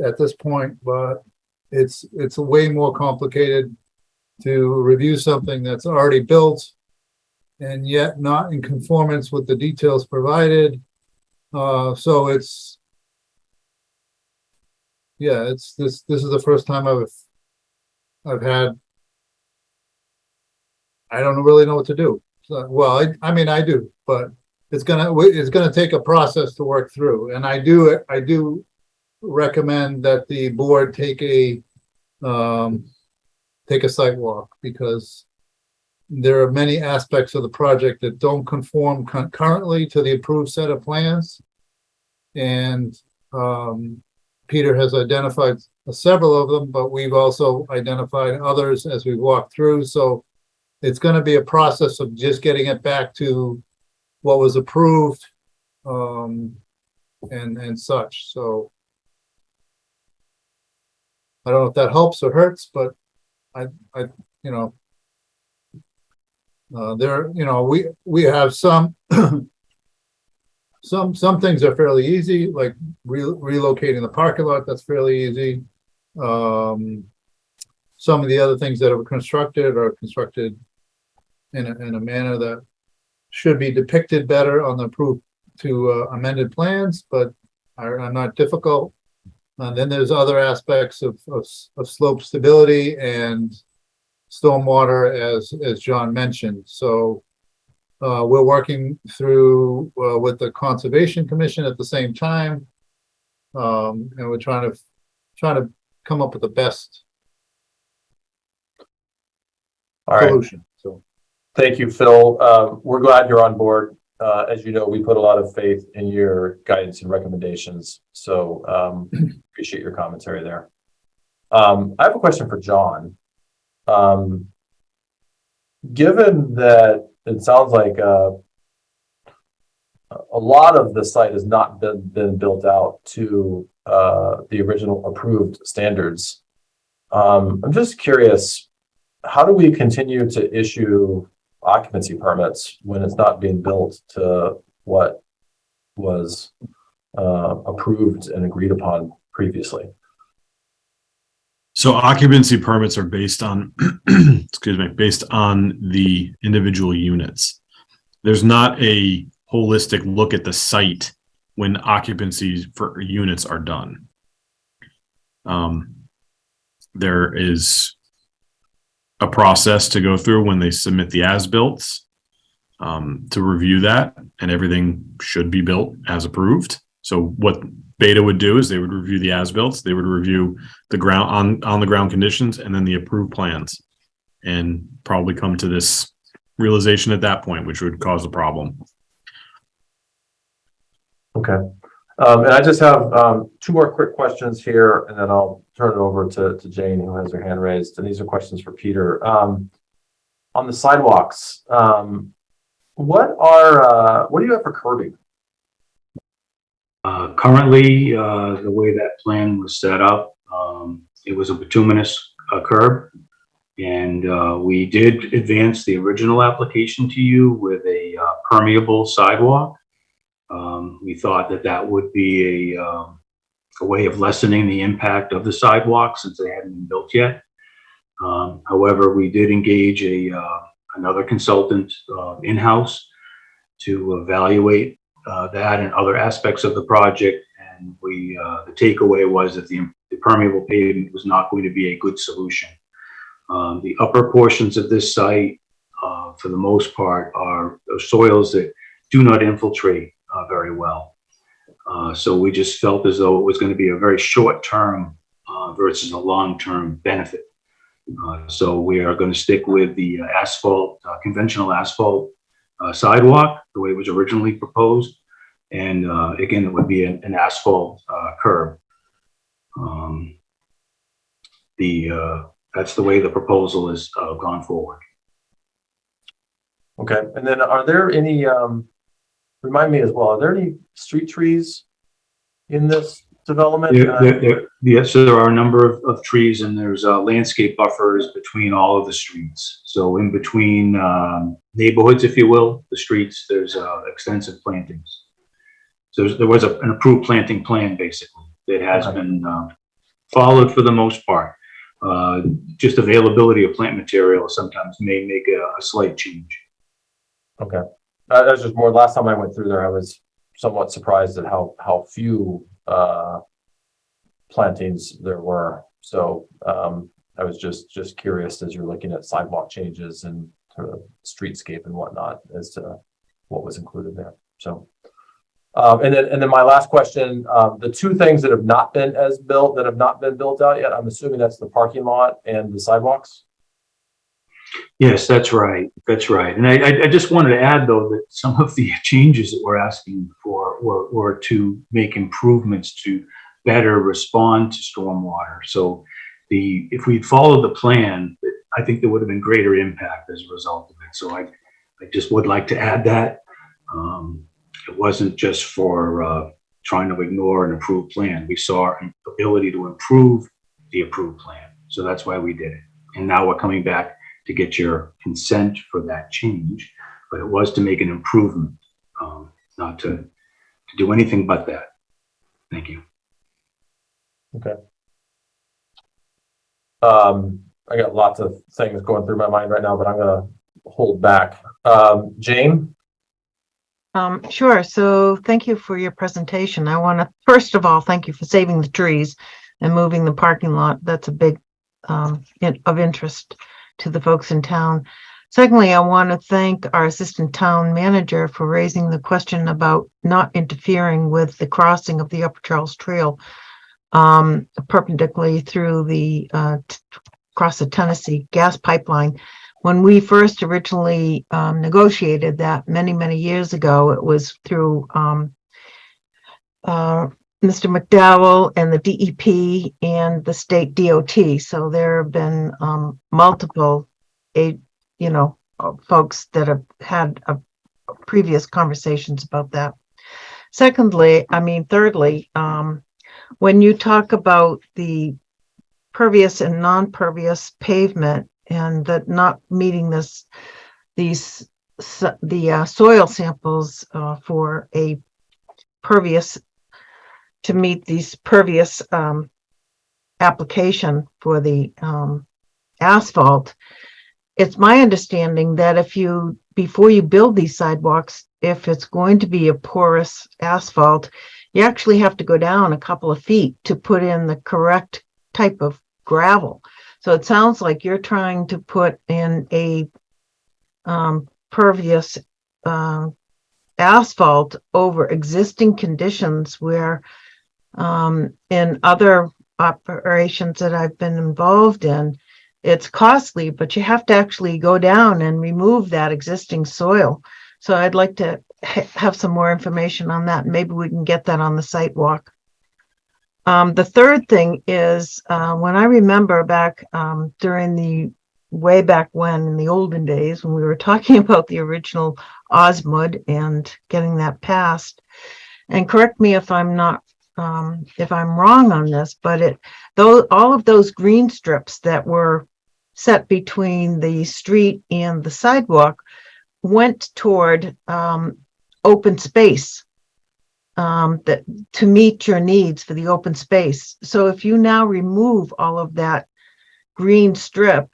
at this point, but it's way more complicated to review something that's already built and yet not in conformance with the details provided. So it's, yeah, this is the first time I've had, I don't really know what to do. So, well, I mean, I do, but it's gonna take a process to work through. And I do recommend that the board take a site walk, because there are many aspects of the project that don't conform currently to the approved set of plans. And Peter has identified several of them, but we've also identified others as we walk through. So it's going to be a process of just getting it back to what was approved and such. So I don't know if that helps or hurts, but I you know, there, you know, we have some some things are fairly easy, like relocating the parking lot. That's fairly easy. Some of the other things that are constructed in a manner that should be depicted better on the approved to amended plans, but are not difficult. And then there's other aspects of slope stability and stormwater, as John mentioned. So we're working through with the Conservation Commission at the same time, and we're trying to come up with the best solution. So, thank you, Phil. We're glad you're on board. As you know, we put a lot of faith in your guidance and recommendations. So appreciate your commentary there. I have a question for John. Given that it sounds like a lot of the site has not been built out to the original approved standards, I'm just curious, how do we continue to issue occupancy permits when it's not being built to what was approved and agreed upon previously? So occupancy permits are based on, excuse me, based on the individual units. There's not a holistic look at the site when occupancies for units are done. There is a process to go through when they submit the as-builts to review that, and everything should be built as approved. So what Beta would do is they would review the as-builts, they would review the ground on the ground conditions, and then the approved plans, and probably come to this realization at that point, which would cause a problem. Okay. And I just have two more quick questions here, and then I'll turn it over to Jane, who has her hand raised. And these are questions for Peter. On the sidewalks, what do you have for curbing? Currently, the way that plan was set up, it was a bituminous curb, and we did advance the original application to you with a permeable sidewalk. We thought that would be a way of lessening the impact of the sidewalk since they hadn't been built yet. However, we did engage another consultant in-house to evaluate that and other aspects of the project, and the takeaway was that the permeable pavement was not going to be a good solution. The upper portions of this site, for the most part, are soils that do not infiltrate very well. So we just felt as though it was going to be a very short-term versus a long-term benefit. So we are going to stick with the asphalt, conventional asphalt sidewalk, the way it was originally proposed. And again, it would be an asphalt curb. That's the way the proposal is gone forward. Okay, and then are there any, remind me as well, are there any street trees in this development? Yes, so there are a number of trees, and there's landscape buffers between all of the streets. So in between neighborhoods, if you will, the streets, there's extensive plantings. So there was an approved planting plan, basically, that has been followed for the most part. Just availability of plant material sometimes may make a slight change. Okay, that was just more, last time I went through there, I was somewhat surprised at how few plantings there were. So I was just curious as you're looking at sidewalk changes and sort of streetscape and whatnot as to what was included there. So and then my last question, the two things that have not been built out yet, I'm assuming that's the parking lot and the sidewalks. Yes, that's right. That's right. And I just wanted to add, though, that some of the changes that we're asking for were to make improvements to better respond to stormwater. So if we'd followed the plan, I think there would have been greater impact as a result of it. So I just would like to add that. It wasn't just for trying to ignore an approved plan. We saw an ability to improve the approved plan. So that's why we did it. And now we're coming back to get your consent for that change, but it was to make an improvement, not to do anything but that. Thank you. Okay. I got lots of things going through my mind right now, but I'm gonna hold back. Jane? Sure. So thank you for your presentation. I want to, first of all, thank you for saving the trees and moving the parking lot. That's a big of interest to the folks in town. Secondly, I want to thank our assistant town manager for raising the question about not interfering with the crossing of the Upper Charles Trail perpendicularly through the across the Tennessee gas pipeline. When we first originally negotiated that many years ago, it was through Mr. McDowell and the DEP and the state DOT. So there have been multiple, folks that have had previous conversations about that. Thirdly, when you talk about the pervious and non-pervious pavement and that not meeting the soil samples for a pervious to meet these pervious application for the asphalt, it's my understanding that before you build these sidewalks, if it's going to be a porous asphalt, you actually have to go down a couple of feet to put in the correct type of gravel. So it sounds like you're trying to put in a pervious asphalt over existing conditions where in other operations that I've been involved in, it's costly, but you have to actually go down and remove that existing soil. So I'd like to have some more information on that. Maybe we can get that on the site walk. The third thing is when I remember back during way back when in the olden days when we were talking about the original Osmond and getting that passed, and correct me if I'm not if I'm wrong on this, but all of those green strips that were set between the street and the sidewalk went toward open space that to meet your needs for the open space. So if you now remove all of that green strip,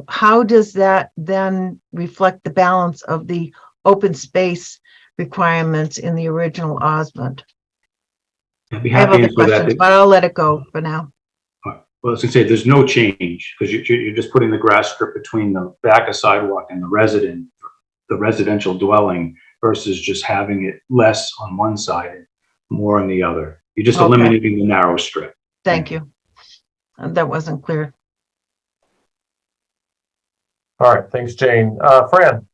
how does that then reflect the balance of the open space requirements in the original Osmond? I'd be I have happy other to answer questions, that. but I'll let it go for now. Well, I was gonna say, there's no change because you're just putting the grass strip between the back of sidewalk and the residential dwelling versus just having it less on one side and more on the other. You're just Okay. eliminating the narrow strip. Thank you. That wasn't clear. All right, thanks, Jane. Fran?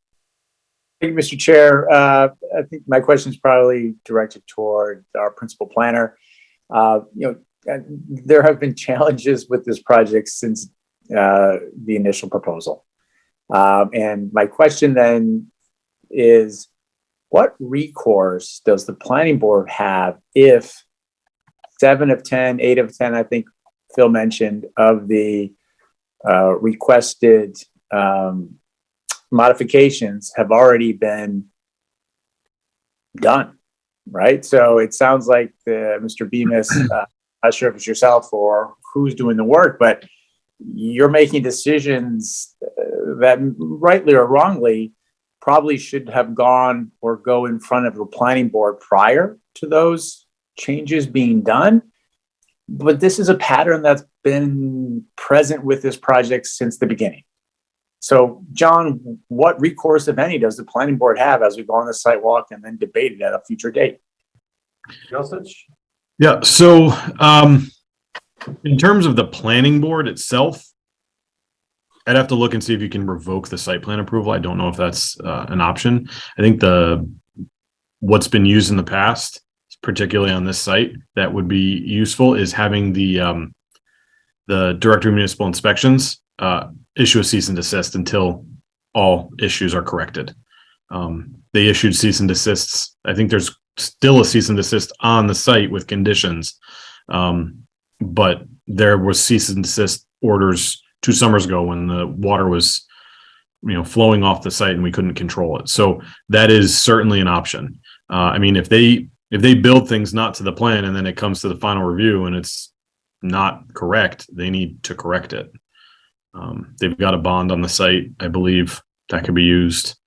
Thank you, Mr. Chair. I think my question is probably directed toward our principal planner. There have been challenges with this project since the initial proposal. And my question then is, what recourse does the planning board have if 7 of 10, 8 of 10, I think Phil mentioned, of the requested modifications have already been done, right? So it sounds like Mr. Bemis, not sure if it's yourself or who's doing the work, but you're making decisions that rightly or wrongly probably should have gone or go in front of the planning board prior to those changes being done. But this is a pattern that's been present with this project since the beginning. So, John, what recourse, if any, does the planning board have as we go on the site walk and then debate it at a future date? Josich? Yeah, so in terms of the planning board itself, I'd have to look and see if you can revoke the site plan approval. I don't know if that's an option. I think what's been used in the past, particularly on this site, that would be useful is having the Director of Municipal Inspections issue a cease and desist until all issues are corrected. They issued cease and desists. I think there's still a cease and desist on the site with conditions, but there was cease and desist orders 2 summers ago when the water was, flowing off the site and we couldn't control it. So that is certainly an option. I mean, if they build things not to the plan and then it comes to the final review and it's not correct, they need to correct it. They've got a bond on the site, I believe, that could be used.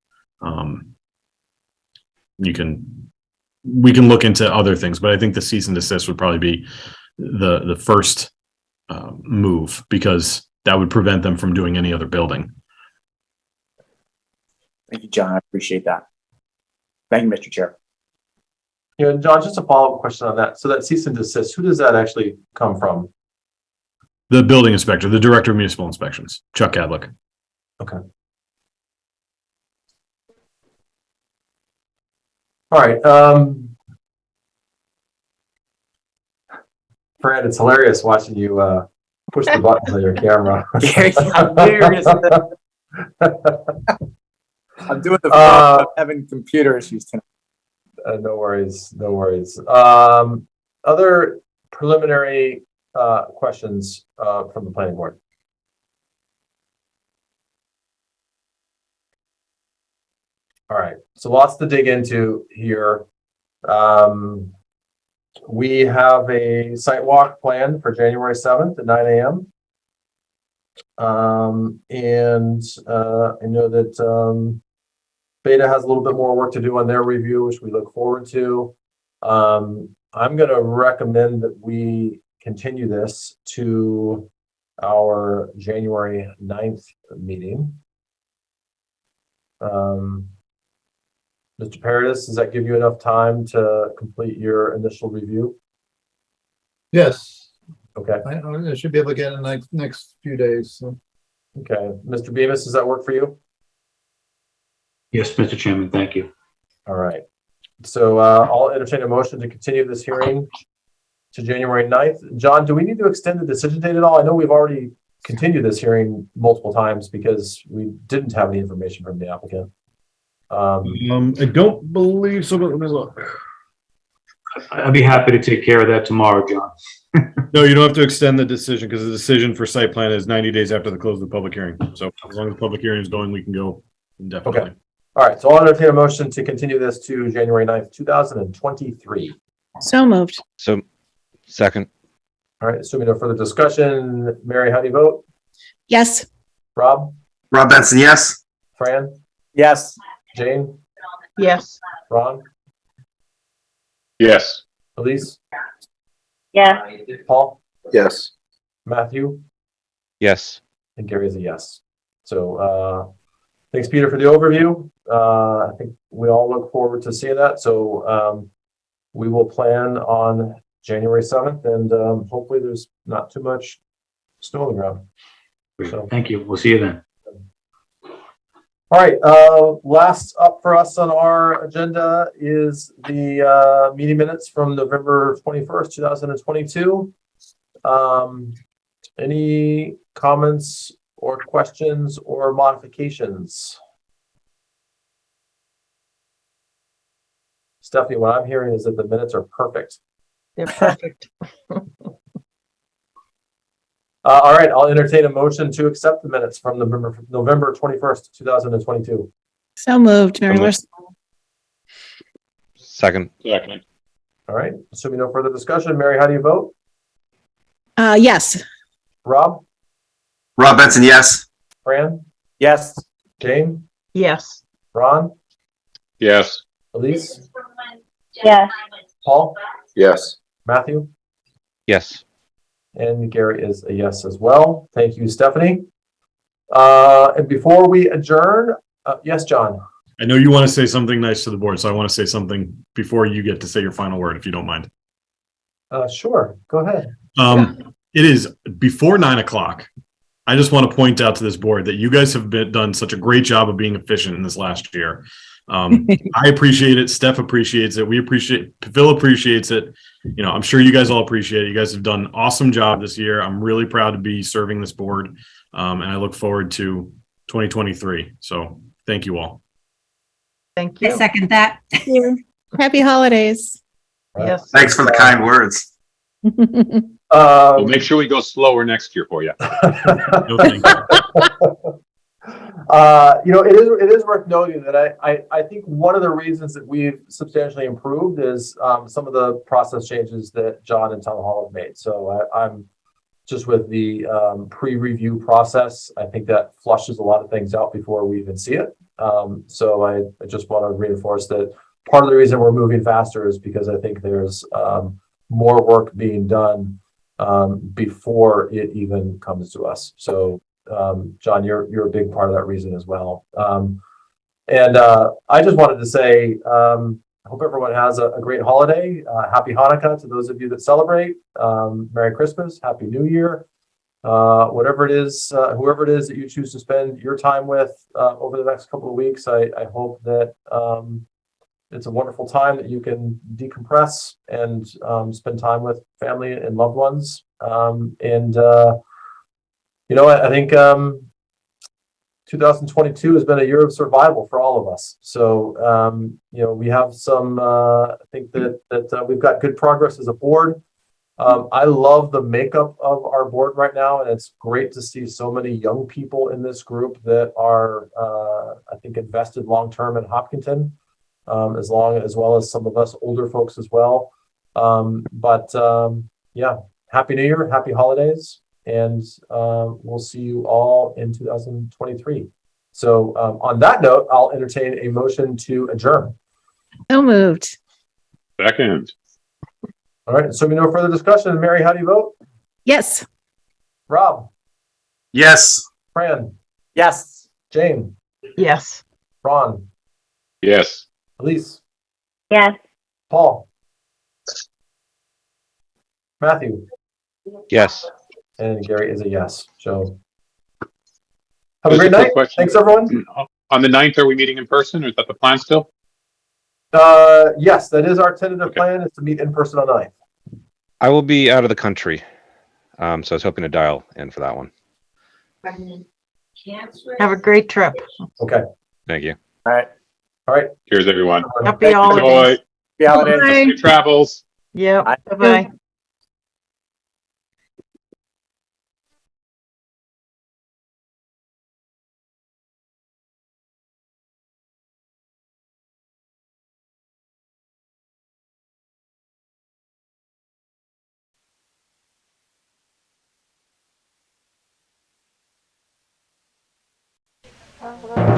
We can look into other things, but I think the cease and desist would probably be the first move, because that would prevent them from doing any other building. Thank you, John. I appreciate that. Thank you, Mr. Chair. John, just a follow-up question on that. So that cease and desist, who does that actually come from? The building inspector, the Director of Municipal Inspections, Chuck Cadlick. Okay. All right. Fran, it's hilarious watching you push the buttons on your camera. I'm doing the having computer issues tonight. No worries. Other preliminary questions from the planning board? All right, so lots to dig into here. We have a site walk planned for January 7th at 9 a.m. And I know that Beta has a little bit more work to do on their review, which we look forward to. I'm going to recommend that we continue this to our January 9th meeting. Mr. Paradis, does that give you enough time to complete your initial review? Yes. Okay. I should be able to get in the next few days. So. Okay. Mr. Bemis, does that work for you? Yes, Mr. Chairman, thank you. All right. So I'll entertain a motion to continue this hearing to January 9th. John, do we need to extend the decision date at all? I know we've already continued this hearing multiple times because we didn't have any information from the applicant. I don't believe so, but let me look. I'd be happy to take care of that tomorrow, John. No, you don't have to extend the decision because the decision for site plan is 90 days after the close of the public hearing. So as long as the public hearing is going, we can go indefinitely. Okay. All right. So I'll entertain a motion to continue this to January 9th, 2023. So moved. So second. All right. Assuming no further discussion, Mary, how do you vote? Yes. Rob? Rob Benson, yes. Fran? Yes. Jane? Yes. Ron? Yes. Elise? Yeah. Paul? Yes. Matthew? Yes. And Gary is a yes. So thanks, Peter, for the overview. I think we all look forward to seeing that. So we will plan on January 7th, and hopefully there's not too much snow on the ground. So, thank you. We'll see you then. All right, last up for us on our agenda is the meeting minutes from November 21st, 2022. Any comments or questions or modifications? Stephanie, what I'm hearing is that the minutes are perfect. They're perfect. All right, I'll entertain a motion to accept the minutes from November 21st, 2022. So moved, Mary Larson. Second. All right, assuming no further discussion, Mary, how do you vote? Yes. Rob? Rob Benson, yes. Fran? Yes. Jane? Yes. Ron? Yes. Elise? Yes. Paul? Yes. Matthew? Yes. And Gary is a yes as well. Thank you, Stephanie. And before we adjourn, yes, John. I know you want to say something nice to the board, so I want to say something before you get to say your final word, if you don't mind. Sure, go ahead. It is before 9 o'clock. I just want to point out to this board that you guys have done such a great job of being efficient in this last year. I appreciate it. Steph appreciates it. We appreciate, Phil appreciates it. You know, I'm sure you guys all appreciate it. You guys have done an awesome job this year. I'm really proud to be serving this board. And I look forward to 2023. So thank you all. Thank you. I second that. Thank you. Happy holidays. Yes. Thanks for the kind words. We'll make sure we go slower next year for you. No, thank you. You know, it is worth noting that I think one of the reasons that we've substantially improved is some of the process changes that John and Town Hall have made. So I'm just with the pre-review process. I think that flushes a lot of things out before we even see it. So I just want to reinforce that part of the reason we're moving faster is because I think there's more work being done before it even comes to us. So John, you're a big part of that reason as well. And I just wanted to say, I hope everyone has a great holiday. Happy Hanukkah to those of you that celebrate. Merry Christmas, Happy New Year. Whatever it is, whoever it is that you choose to spend your time with over the next couple of weeks, I hope that it's a wonderful time that you can decompress and spend time with family and loved ones. You know, I think 2022 has been a year of survival for all of us. So, you know, we have some, I think that we've got good progress as a board. I love the makeup of our board right now, and it's great to see so many young people in this group that are, I think, invested long-term in Hopkinton, as well as some of us older folks as well. Yeah, Happy New Year, Happy Holidays. And we'll see you all in 2023. So on that note, I'll entertain a motion to adjourn. So moved. Second. All right, so we no further discussion. Mary, how do you vote? Yes. Rob? Yes. Fran? Yes. Jane? Yes. Ron? Yes. Elise? Yes. Paul? Matthew? Yes. And Gary is a yes. So have a Just great quick night. question. Thanks, everyone. On the 9th, are we meeting in person, or is that the plan still? Yes, that is our tentative plan, is to meet in person on 9th. I will be out of the country. So I was hoping to dial in for that one. Have a great trip. Okay. Thank you. All right. All right. Cheers, everyone. Happy holidays. Happy holidays. Safe travels. Yeah. Bye-bye. Well,